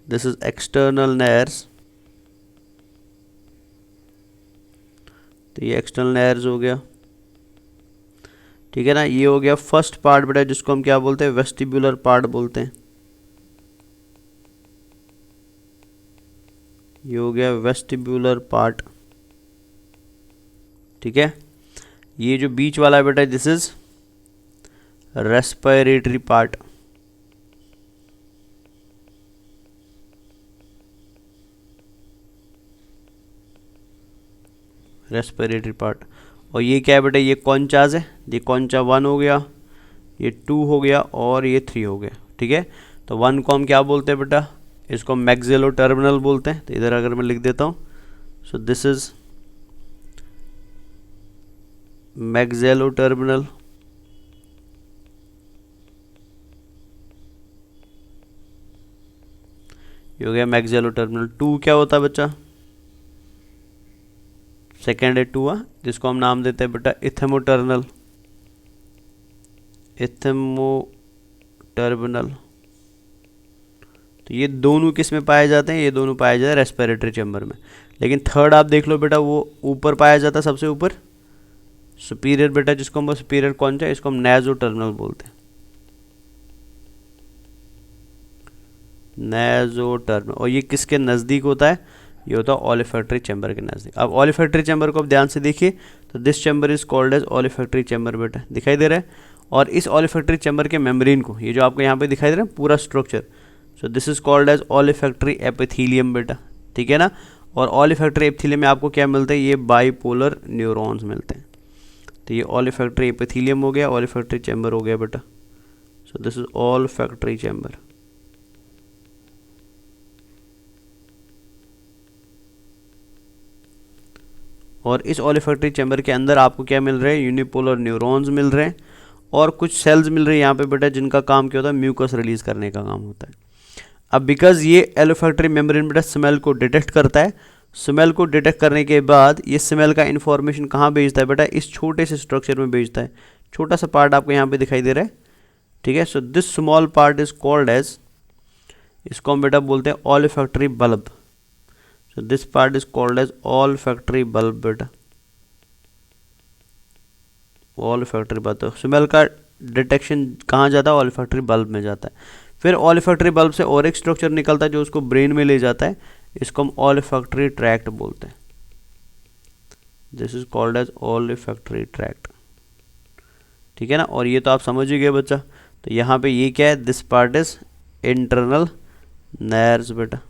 दिस इज एक्सटर्नल नेयर्स। तो ये एक्सटर्नल नेयर्स हो गया। ठीक है ना, ये हो गया फर्स्ट पार्ट बेटा, जिसको हम क्या बोलते हैं, वेस्टिबुलर पार्ट बोलते हैं। ये हो गया वेस्टिबुलर पार्ट। ठीक है, ये जो बीच वाला है बेटा, this is respiratory part. Respiratory part. और ये क्या है बेटा, ये कॉन्चाज है, ये कॉन्चा 1 हो गया, ये 2 हो गया, और ये 3 हो गया। ठीक है, तो 1 को हम क्या बोलते हैं बेटा, इसको मैक्सिलोटर्मिनल बोलते हैं। तो इधर अगर मैं लिख देता हूँ, सो दिस इज मैक्सिलोटर्मिनल। ये हो गया मैक्सिलोटर्मिनल। 2 क्या होता है बच्चा, सेकेंड है 2, जिसको हम नाम देते हैं बेटा इथेमोटर्मिनल। इथेमोटर्मिनल। तो ये दोनों किस में पाए जाते हैं, ये दोनों पाए जाते हैं रेस्पिरेटरी चैम्बर में। लेकिन थर्ड आप देख लो बेटा, वो ऊपर पाया जाता है, सबसे ऊपर सुपीरियर बेटा, जिसको हम सुपीरियर कॉन्चा, इसको हम नेज़ोटर्मिनल बोलते हैं, नेज़ोटर्मिनल। और ये किसके नज़दीक होता है, ये होता है ओलिफैक्टरी चैम्बर के नज़दीक। अब ओलिफैक्टरी चैम्बर को आप ध्यान से देखिए, तो this chamber is called as olfactory chamber बेटा, दिखाई दे रहा है। और इस ओलिफैक्टरी चैम्बर के मेम्ब्रेन को, ये जो आपको यहाँ पे दिखाई दे रहा है पूरा structure, so this is called as olfactory epithelium बेटा। ठीक है ना, और ओलिफैक्टरी एपिथेलियम में आपको क्या मिलता है, ये बाइपोलर न्यूरॉन्स मिलते हैं। तो ये ओलिफैक्टरी एपिथेलियम हो गया, ओलिफैक्टरी चैम्बर हो गया बेटा। So this is olfactory chamber. और इस ओलिफैक्टरी चैम्बर के अंदर आपको क्या मिल रहे हैं, यूनिपोलर न्यूरॉन्स मिल रहे हैं और कुछ सेल्स मिल रही है यहाँ पे बेटा, जिनका काम क्या होता है, म्यूकस रिलीज करने का काम होता है। अब बिकॉज ये ओलिफैक्टरी मेम्ब्रेन बेटा स्मेल को डिटेक्ट करता है, स्मेल को डिटेक्ट करने के बाद ये स्मेल का इन्फॉर्मेशन कहाँ भेजता है बेटा, इस छोटे से स्ट्रक्चर में भेजता है। छोटा सा पार्ट आपको यहाँ पे दिखाई दे रहा है, ठीक है। So this small part is called as, इसको हम बेटा बोलते हैं olfactory bulb. So this part is called as olfactory bulb बेटा, ओलिफैक्टरी बल्ब। तो स्मेल का डिटेक्शन कहाँ जाता है, ओलिफैक्टरी बल्ब में जाता है। फिर ओलिफैक्टरी बल्ब से और एक स्ट्रक्चर निकलता है जो उसको ब्रेन में ले जाता है, इसको हम ओलिफैक्टरी ट्रैक्ट बोलते हैं। This is called as olfactory tract, ठीक है ना। और ये तो आप समझ ही गए बच्चा। तो यहाँ पे ये क्या है, this part is internal nerves बेटा,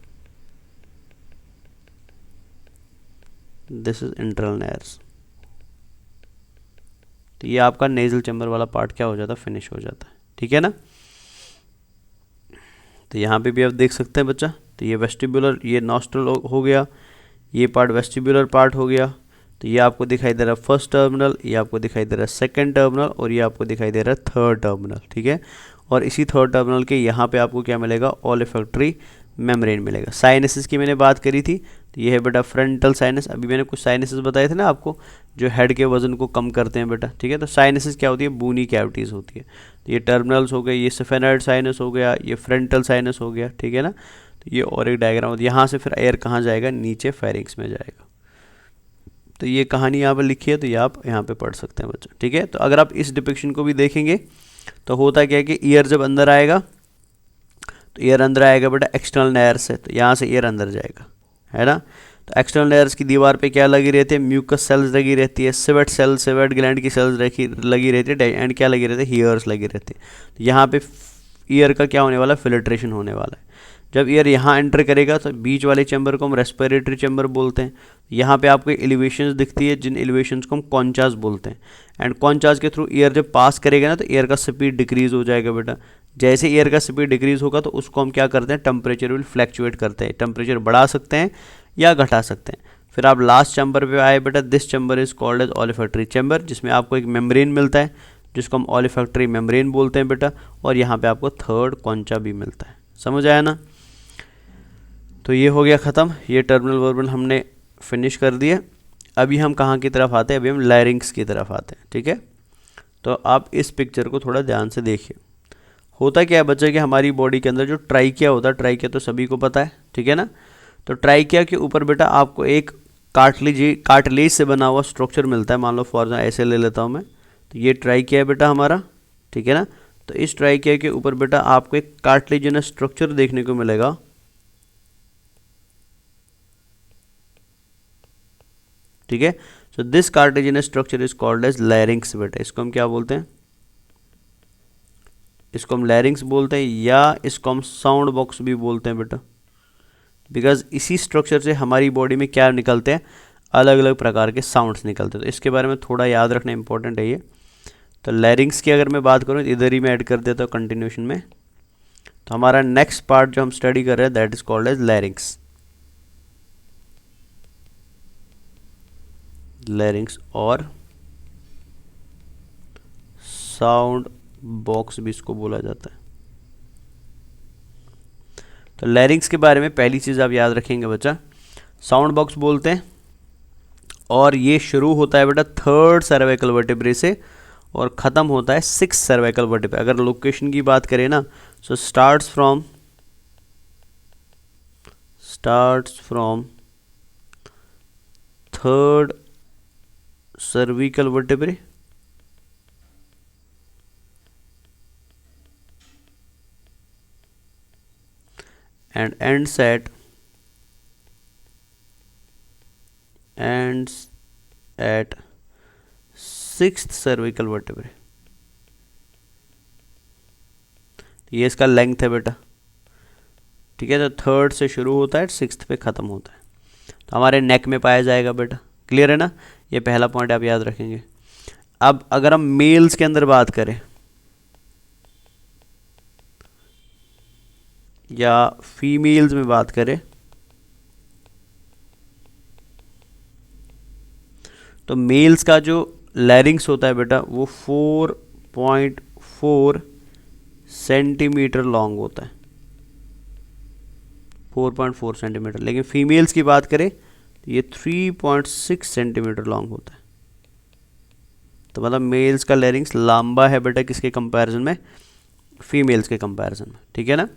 दिस इज इंटरनल नर्व्स। तो ये आपका नेजल चैम्बर वाला पार्ट क्या हो जाता है, फिनिश हो जाता है, ठीक है ना। तो यहाँ पे भी आप देख सकते हैं बच्चा। तो ये वेस्टिबुलर, ये नॉस्ट्रल हो गया, ये पार्ट वेस्टिबुलर पार्ट हो गया। तो ये आपको दिखाई दे रहा है फर्स्ट टर्मिनल, ये आपको दिखाई दे रहा है सेकंड टर्मिनल, और ये आपको दिखाई दे रहा है थर्ड टर्मिनल, ठीक है। और इसी थर्ड टर्मिनल के यहाँ पे आपको क्या मिलेगा, ओलिफैक्टरी मेम्ब्रेन मिलेगा। साइनसेस की मैंने बात करी थी, तो ये है बेटा फ्रंटल साइनस। अभी मैंने कुछ साइनसेस बताए थे ना आपको, जो हेड के वजन को कम करते हैं बेटा, ठीक है। तो साइनसेस क्या होती है, बूनी कैविटीज़ होती है। तो ये टर्मिनल्स हो गए, ये सफेनॉइड साइनस हो गया, ये फ्रंटल साइनस हो गया, ठीक है ना। तो ये और एक डायग्राम होती है। यहाँ से फिर एयर कहाँ जाएगा, नीचे फेरिंक्स में जाएगा। तो ये कहानी यहाँ पर लिखी है, तो ये आप यहाँ पे पढ़ सकते हैं बच्चों, ठीक है। तो अगर आप इस डिपिक्शन को भी देखेंगे तो होता क्या है कि ईयर जब अंदर आएगा, तो ईयर अंदर आएगा बेटा एक्सटर्नल लेयर से, तो यहाँ से ईयर अंदर जाएगा, है ना। तो एक्सटर्नल लेयर्स की दीवार पे क्या लगी रहती है, म्यूकस सेल्स लगी रहती है, सिवेट सेल, सिवेट ग्लैंड की सेल्स लगी रहती है, एंड क्या लगी रहती है, हीयर्स लगी रहती है। तो यहाँ पे ईयर का क्या होने वाला है, फिल्ट्रेशन होने वाला है। जब ईयर यहाँ एंटर करेगा तो बीच वाले चैम्बर को हम रेस्पिरेटरी चैम्बर बोलते हैं। यहाँ पे आपको एलिवेशंस दिखती है, जिन एलिवेशंस को हम कॉन्चास बोलते हैं। एंड कॉन्चास के थ्रू ईयर जब पास करेगा ना, तो ईयर का स्पीड डिक्रीज हो जाएगा बेटा। जैसे ईयर का स्पीड डिक्रीज होगा तो उसको हम क्या करते हैं, टेम्परेचर विल फ्लैक्चुएट करते हैं, टेम्परेचर बढ़ा सकते हैं या घटा सकते हैं। फिर आप लास्ट चैम्बर पे आए बेटा, this chamber is called as olfactory chamber, जिसमें आपको एक मेम्ब्रेन मिलता है जिसको हम ओलिफैक्टरी मेम्ब्रेन बोलते हैं बेटा। और यहाँ पे आपको थर्ड कॉन्चा भी मिलता है, समझ आया ना। तो ये हो गया ख़त्म, ये टर्मिनल वर्बल हमने फिनिश कर दिया। अभी हम कहाँ की तरफ आते हैं, अभी हम लैरिंग्स की तरफ आते हैं, ठीक है। तो आप इस पिक्चर को थोड़ा ध्यान से देखिए। होता क्या है बच्चे कि हमारी बॉडी के अंदर जो ट्राइकिया होता है, ट्राइकिया तो सभी को पता है, ठीक है ना। तो ट्राइकिया के ऊपर बेटा आपको एक कार्टिलेज से बना हुआ स्ट्रक्चर मिलता है। मान लो फॉर एग्जाम्पल ऐसे ले लेता हूँ मैं, तो ये ट्राइकिया है बेटा हमारा, ठीक है ना। तो इस ट्राइकिया के ऊपर बेटा आपको एक कार्टिलेजिनस स्ट्रक्चर देखने को मिलेगा, ठीक है। So this cartilaginous structure is called as larynx बेटा। इसको हम क्या बोलते हैं, इसको हम लैरिंग्स बोलते हैं, या इसको हम साउंड बॉक्स भी बोलते हैं बेटा। बिकॉज इसी स्ट्रक्चर से हमारी बॉडी में क्या निकलते हैं, अलग अलग प्रकार के साउंड्स निकलते हैं। तो इसके बारे में थोड़ा याद रखना इंपॉर्टेंट है ये। तो लैरिंग्स की अगर मैं बात करूँ, इधर ही मैं ऐड कर देता हूँ कंटिन्यूशन में। तो हमारा नेक्स्ट पार्ट जो हम स्टडी कर रहे हैं, that is called as larynx. Larynx और साउंड बॉक्स भी इसको बोला जाता है। तो लैरिंग्स के बारे में पहली चीज़ आप याद रखेंगे बच्चा, साउंड बॉक्स बोलते हैं, और ये शुरू होता है बेटा थर्ड सर्वाइकल वर्टेब्रे से और ख़त्म होता है सिक्स सर्वाइकल वर्टेब्रे। अगर लोकेशन की बात करें ना, so starts from third cervical vertebrae and ends at sixth cervical vertebrae। ये इसका लेंथ है बेटा, ठीक है। तो थर्ड से शुरू होता है, सिक्स्थ पे ख़त्म होता है। तो हमारे नेक में पाया जाएगा बेटा। क्लियर है ना, ये पहला पॉइंट आप याद रखेंगे। अब अगर हम मेल्स के अंदर बात करें या फीमेल्स में बात करें, तो मेल्स का जो लैरिंग्स होता है बेटा वो 4.4 सेंटीमीटर लॉन्ग होता है, 4.4 सेंटीमीटर। लेकिन फीमेल्स की बात करें तो ये 3.6 सेंटीमीटर लॉन्ग होता है। तो मतलब मेल्स का लैरिंग्स लंबा है बेटा किसके कंपैरिजन में, फीमेल्स के कंपैरिजन में, ठीक है ना।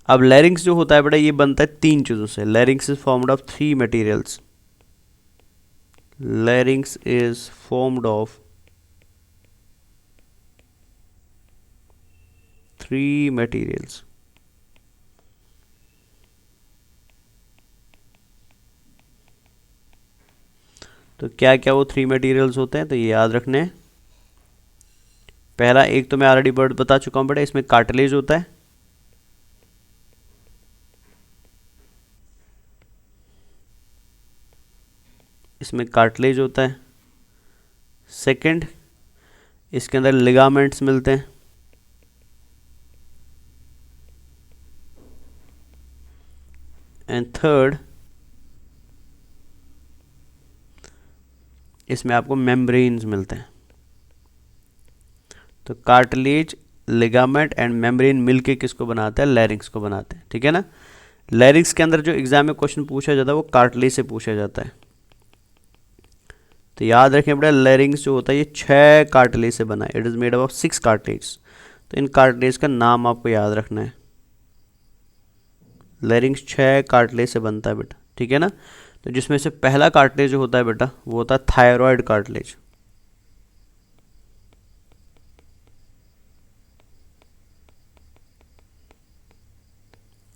अब लैरिंग्स जो होता है बेटा ये बनता है तीन चीज़ों से। लैरिंग्स is formed of three materials. लैरिंग्स is formed of three materials. तो क्या क्या वो थ्री मटेरियल्स होते हैं, तो ये याद रखने हैं। पहला एक तो मैं ऑलरेडी वर्ड बता चुका हूं बेटा, इसमें कार्टिलेज होता है। इसमें कार्टिलेज होता है। सेकंड, इसके अंदर लिगामेंट्स मिलते हैं। एंड थर्ड, इसमें आपको मेम्ब्रेन्स मिलते हैं। तो कार्टिलेज, लिगामेंट एंड मेम्ब्रेन मिलके किसको बनाते हैं, लैरिंग्स को बनाते हैं, ठीक है ना। लैरिंग्स के अंदर जो एग्जाम में क्वेश्चन पूछा जाता है वो कार्टिलेज से पूछा जाता है। तो याद रखें बेटा, लैरिंग्स जो होता है ये 6 कार्टिलेज से बना है। It is made of 6 cartilage. तो इन कार्टिलेज का नाम आपको याद रखना है। लैरिंग्स 6 कार्टिलेज से बनता है बेटा, ठीक है ना। तो जिसमें से पहला कार्टिलेज जो होता है बेटा वो होता है thyroid cartilage.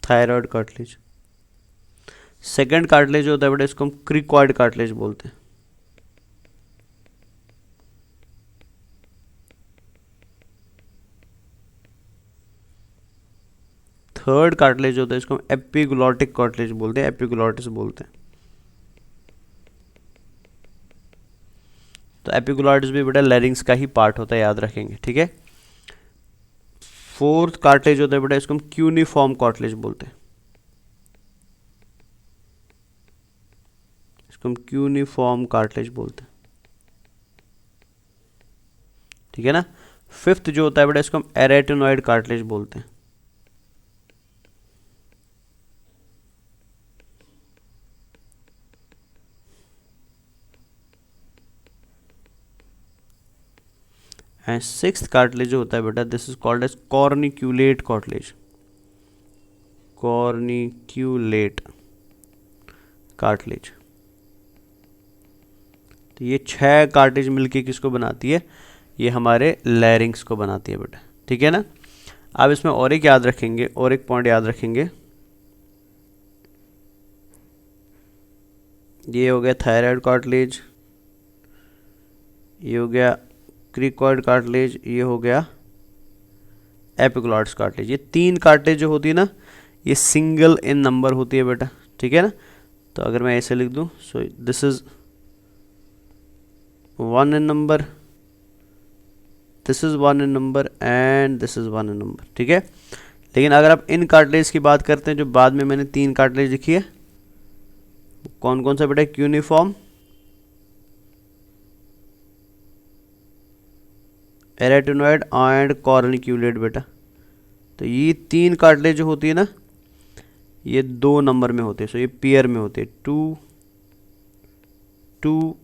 Thyroid cartilage. Second cartilage जो होता है बेटा इसको हम क्रिकॉइड कार्टिलेज बोलते हैं। थर्ड कार्टिलेज होता है इसको हम एपिग्लोटिक कार्टिलेज बोलते हैं, एपिग्लोटिस बोलते हैं। तो एपिग्लोटिस भी बेटा लैरिंग्स का ही पार्ट होता है, याद रखेंगे, ठीक है। फोर्थ कार्टिलेज होता है बेटा इसको हम क्यूनिफॉर्म कार्टिलेज बोलते हैं। इसको हम क्यूनिफॉर्म कार्टिलेज बोलते हैं, ठीक है ना। फिफ्थ जो होता है बेटा इसको हम एरेटिनॉइड कार्टिलेज बोलते हैं। एंड सिक्स्थ कार्टिलेज जो होता है बेटा this is called as corniculate cartilage. Corniculate cartilage. तो ये 6 कार्टिलेज मिलके किसको बनाती है, ये हमारे लैरिंग्स को बनाती है बेटा, ठीक है ना। अब इसमें और एक याद रखेंगे, और एक पॉइंट याद रखेंगे। ये हो गया थायराइड कार्टिलेज, ये हो गया क्रिकॉइड कार्टिलेज, ये हो गया एपिग्लॉटिस कार्टिलेज। ये 3 कार्टिलेज जो होती है ना ये सिंगल इन नंबर होती है बेटा, ठीक है ना। तो अगर मैं ऐसे लिख दूं, सो this is 1 in number, this is 1 in number and this is 1 in number, ठीक है। लेकिन अगर आप इन कार्टिलेज की बात करते हैं जो बाद में मैंने 3 कार्टिलेज लिखी है, कौन कौन सा बेटा, क्यूनिफॉर्म, एरेटिनॉइड एंड कॉर्निक्यूलेट बेटा। तो ये 3 कार्टिलेज जो होती है ना ये 2 नंबर में होते हैं। सो ये पेयर में होते हैं, 2 2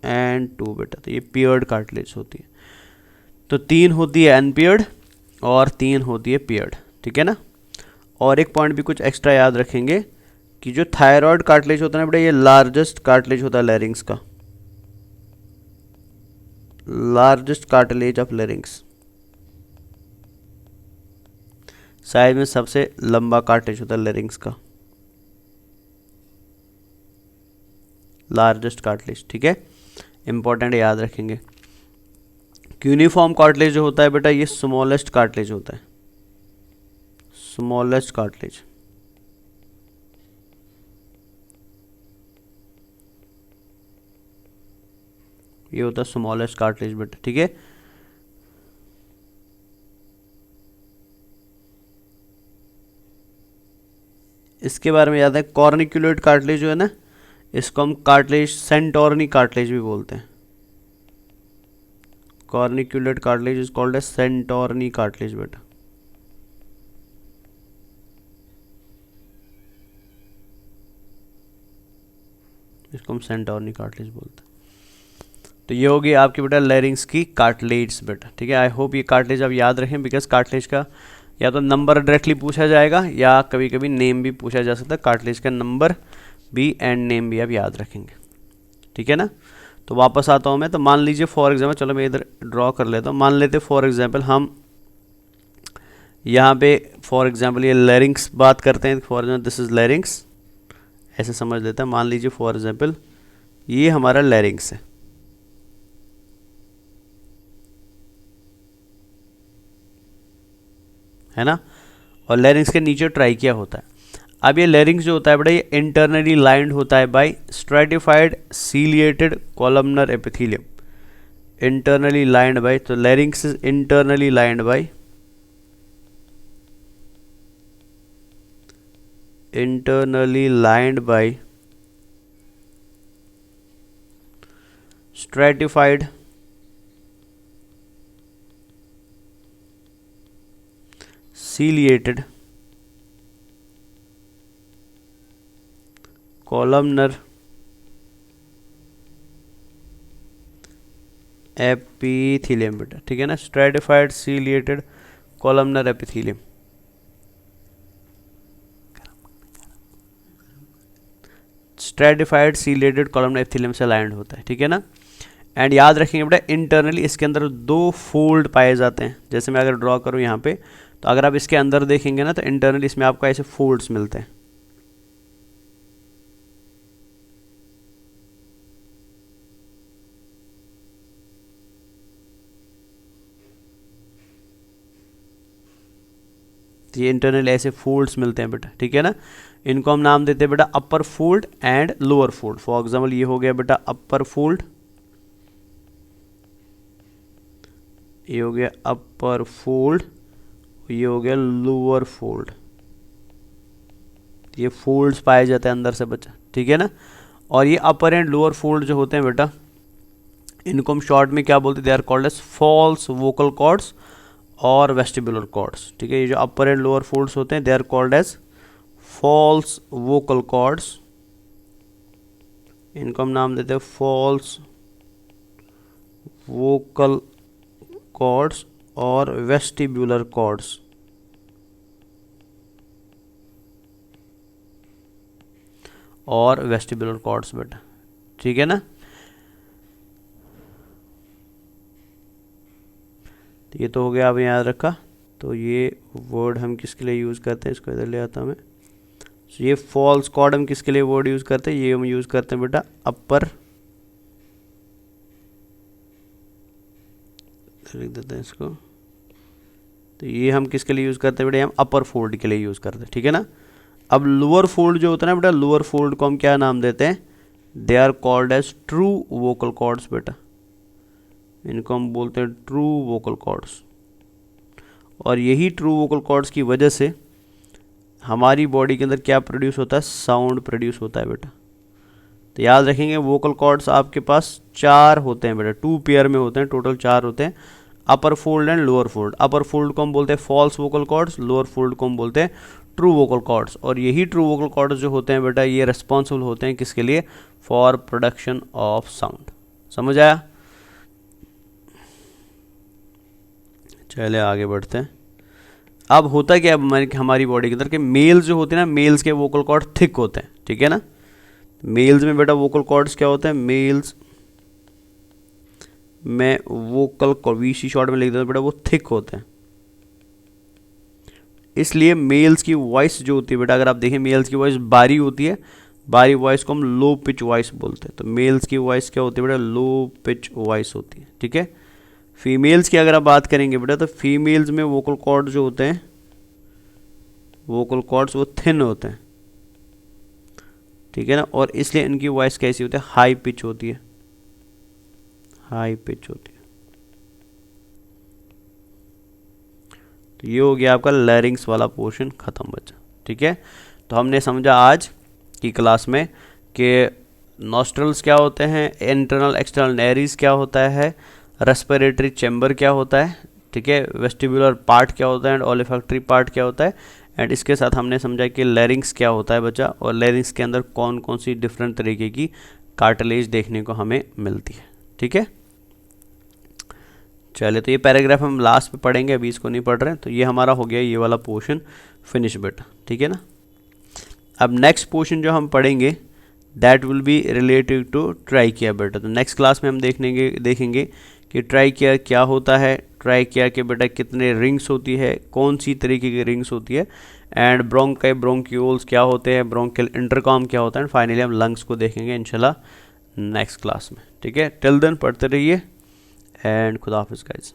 एंड 2 बेटा। तो ये पेयर्ड कार्टिलेज होती है। तो 3 होती है अनपेयर्ड और 3 होती है पेयर्ड, ठीक है ना। और एक पॉइंट भी कुछ एक्स्ट्रा याद रखेंगे कि जो थायराइड कार्टिलेज होता है ना बेटा ये लार्जेस्ट कार्टिलेज होता है लैरिंग्स का, लार्जेस्ट कार्टिलेज ऑफ लैरिंग्स। साइज में सबसे लंबा कार्टिलेज होता है लैरिंग्स का, लार्जेस्ट कार्टिलेज, ठीक है। इंपॉर्टेंट याद रखेंगे। क्यूनिफॉर्म कार्टिलेज जो होता है बेटा ये स्मॉलेस्ट कार्टिलेज होता है, स्मॉलेस्ट कार्टिलेज। ये होता है स्मॉलेस्ट कार्टिलेज बेटा, ठीक है। इसके बारे में याद है, कॉर्निकुलेट कार्टिलेज जो है ना, इसको हम कार्टिलेज सेंटोरनी कार्टिलेज भी बोलते हैं। Corniculate cartilage is called as Santorini cartilage बेटा। इसको हम सेंटोरनी कार्टिलेज बोलते हैं। तो ये होगी आपकी बेटा लैरिंग्स की कार्टिलेज बेटा, ठीक है। आई होप ये कार्टिलेज आप याद रखें, बिकॉज कार्टिलेज का या तो नंबर डायरेक्टली पूछा जाएगा या कभी कभी नेम भी पूछा जा सकता है। कार्टिलेज का नंबर भी एंड नेम भी आप याद रखेंगे, ठीक है ना। तो वापस आता हूँ मैं। तो मान लीजिए फॉर एग्जाम्पल, चलो मैं इधर ड्रॉ कर लेता हूँ। मान लेते फॉर एग्जाम्पल हम यहाँ पे फॉर एग्जाम्पल ये लैरिंग्स बात करते हैं। फॉर एग्जाम्पल दिस इज लैरिंग्स, ऐसे समझ लेते हैं। मान लीजिए फॉर एग्जाम्पल ये हमारा लैरिंग्स है ना, और लैरिंग्स के नीचे ट्राइकिया होता है। अब ये लैरिंग्स जो होता है बेटा, ये इंटरनली लाइंड होता है by stratified ciliated columnar epithelium. Internally lined by, तो larynx is internally lined by stratified ciliated columnar epithelium बेटा, ठीक है ना। stratified ciliated columnar epithelium, stratified ciliated columnar epithelium से अलाइंड होता है, ठीक है ना। एंड याद रखेंगे बेटा, इंटरनली इसके अंदर दो फोल्ड पाए जाते हैं। जैसे मैं अगर ड्रॉ करूं यहाँ पे, तो अगर आप इसके अंदर देखेंगे ना, तो इंटरनली इसमें आपको ऐसे फोल्ड्स मिलते हैं। तो ये इंटरनली ऐसे फोल्ड्स मिलते हैं बेटा, ठीक है ना। इनको हम नाम देते हैं बेटा upper fold and lower fold. For example ये हो गया बेटा अपर फोल्ड, ये हो गया अपर फोल्ड, ये हो गया लोअर फोल्ड। ये फोल्ड्स पाए जाते हैं अंदर से बच्चा, ठीक है ना। और ये अपर एंड लोअर फोल्ड जो होते हैं बेटा, इनको हम शॉर्ट में क्या बोलते हैं, they are called as false vocal cords और वेस्टिबुलर कॉर्ड्स, ठीक है। ये जो अपर एंड लोअर फोल्ड्स होते हैं, they are called as false vocal cords. इनको हम नाम देते हैं फॉल्स वोकल कॉर्ड्स और वेस्टिबुलर कॉर्ड्स। और वेस्टिबुलर कॉर्ड्स बेटा, ठीक है ना। तो ये तो हो गया, आपने याद रखा। तो ये वर्ड हम किसके लिए यूज़ करते हैं, इसको इधर ले आता हूँ मैं। तो ये फॉल्स कॉर्ड हम किसके लिए वर्ड यूज़ करते हैं, ये हम यूज़ करते हैं बेटा अपर, लिख देते हैं इसको। तो ये हम किसके लिए यूज़ करते हैं बेटा, हम अपर फोल्ड के लिए यूज़ करते हैं, ठीक है ना। अब लोअर फोल्ड जो होता है ना बेटा, लोअर फोल्ड को हम क्या नाम देते हैं, they are called as true vocal cords बेटा। इनको हम बोलते हैं ट्रू वोकल कॉर्ड्स। और यही ट्रू वोकल कॉर्ड्स की वजह से हमारी बॉडी के अंदर क्या प्रोड्यूस होता है, साउंड प्रोड्यूस होता है बेटा। तो याद रखेंगे वोकल कॉर्ड्स आपके पास 4 होते हैं बेटा, 2 पेयर में होते हैं, टोटल 4 होते हैं। Upper fold and lower fold. Upper fold को हम बोलते हैं false vocal cords, lower fold को हम बोलते हैं ट्रू वोकल कॉर्ड्स। और यही ट्रू वोकल कॉर्ड्स जो होते हैं बेटा, ये रिस्पॉन्सिबल होते हैं किसके लिए, फॉर प्रोडक्शन ऑफ साउंड। समझ आया। चले आगे बढ़ते हैं। अब होता क्या है हमारी बॉडी के अंदर के मेल्स जो होते हैं ना, मेल्स के वोकल कॉर्ड थिक होते हैं, ठीक है ना। मेल्स में बेटा वोकल कॉर्ड्स क्या होते हैं, मेल्स में वोकल वीसी शॉर्ट में लिख देते हैं बेटा, वो थिक होते हैं। इसलिए मेल्स की वॉइस जो होती है बेटा, अगर आप देखें मेल्स की वॉइस बारी होती है, बारी वॉइस को हम लो पिच वॉइस बोलते हैं। तो मेल्स की वॉइस क्या होती है बेटा, लो पिच वॉइस होती है, ठीक है। फीमेल्स की अगर आप बात करेंगे बेटा, तो फीमेल्स में वोकल कॉर्ड जो होते हैं, वोकल कॉर्ड्स वो थिन होते हैं, ठीक है ना। और इसलिए इनकी वॉइस कैसी होती है, हाई पिच होती है, हाई पिच होती है। तो ये हो गया आपका लैरिंग्स वाला पोर्शन ख़त्म बचा। ठीक है, तो हमने समझा आज की क्लास में कि नॉस्ट्रल्स क्या होते हैं, इंटरनल एक्सटर्नल नेरीज क्या होता है, रेस्पिरेटरी चैम्बर क्या होता है, ठीक है, वेस्टिबुलर पार्ट क्या होता है एंड ओलिफैक्टरी पार्ट क्या होता है, एंड इसके साथ हमने समझा कि लैरिंग्स क्या होता है बच्चा, और लैरिंग्स के अंदर कौन कौन सी डिफरेंट तरीके की कार्टिलेज देखने को हमें मिलती है। ठीक है, चलिए, तो ये पैराग्राफ हम लास्ट में पढ़ेंगे, अभी इसको नहीं पढ़ रहे हैं। तो ये हमारा हो गया ये वाला पोर्शन फिनिश बेटा। ठीक है ना, अब नेक्स्ट पोर्शन जो हम पढ़ेंगे that will be related to trachea बेटा। तो नेक्स्ट क्लास में हम देखेंगे कि ट्राइकिया क्या होता है, ट्राइकिया के बेटा कितने रिंग्स होती है, कौन सी तरीके की रिंग्स होती है, एंड ब्रोंक्यूल्स क्या होते हैं, ब्रोंकियल इंटरकॉम क्या होता है, एंड फाइनली हम लंग्स को देखेंगे इंशाल्लाह नेक्स्ट क्लास में। ठीक है, टिल देन पढ़ते रहिए एंड खुदा हाफिज़ गाइस।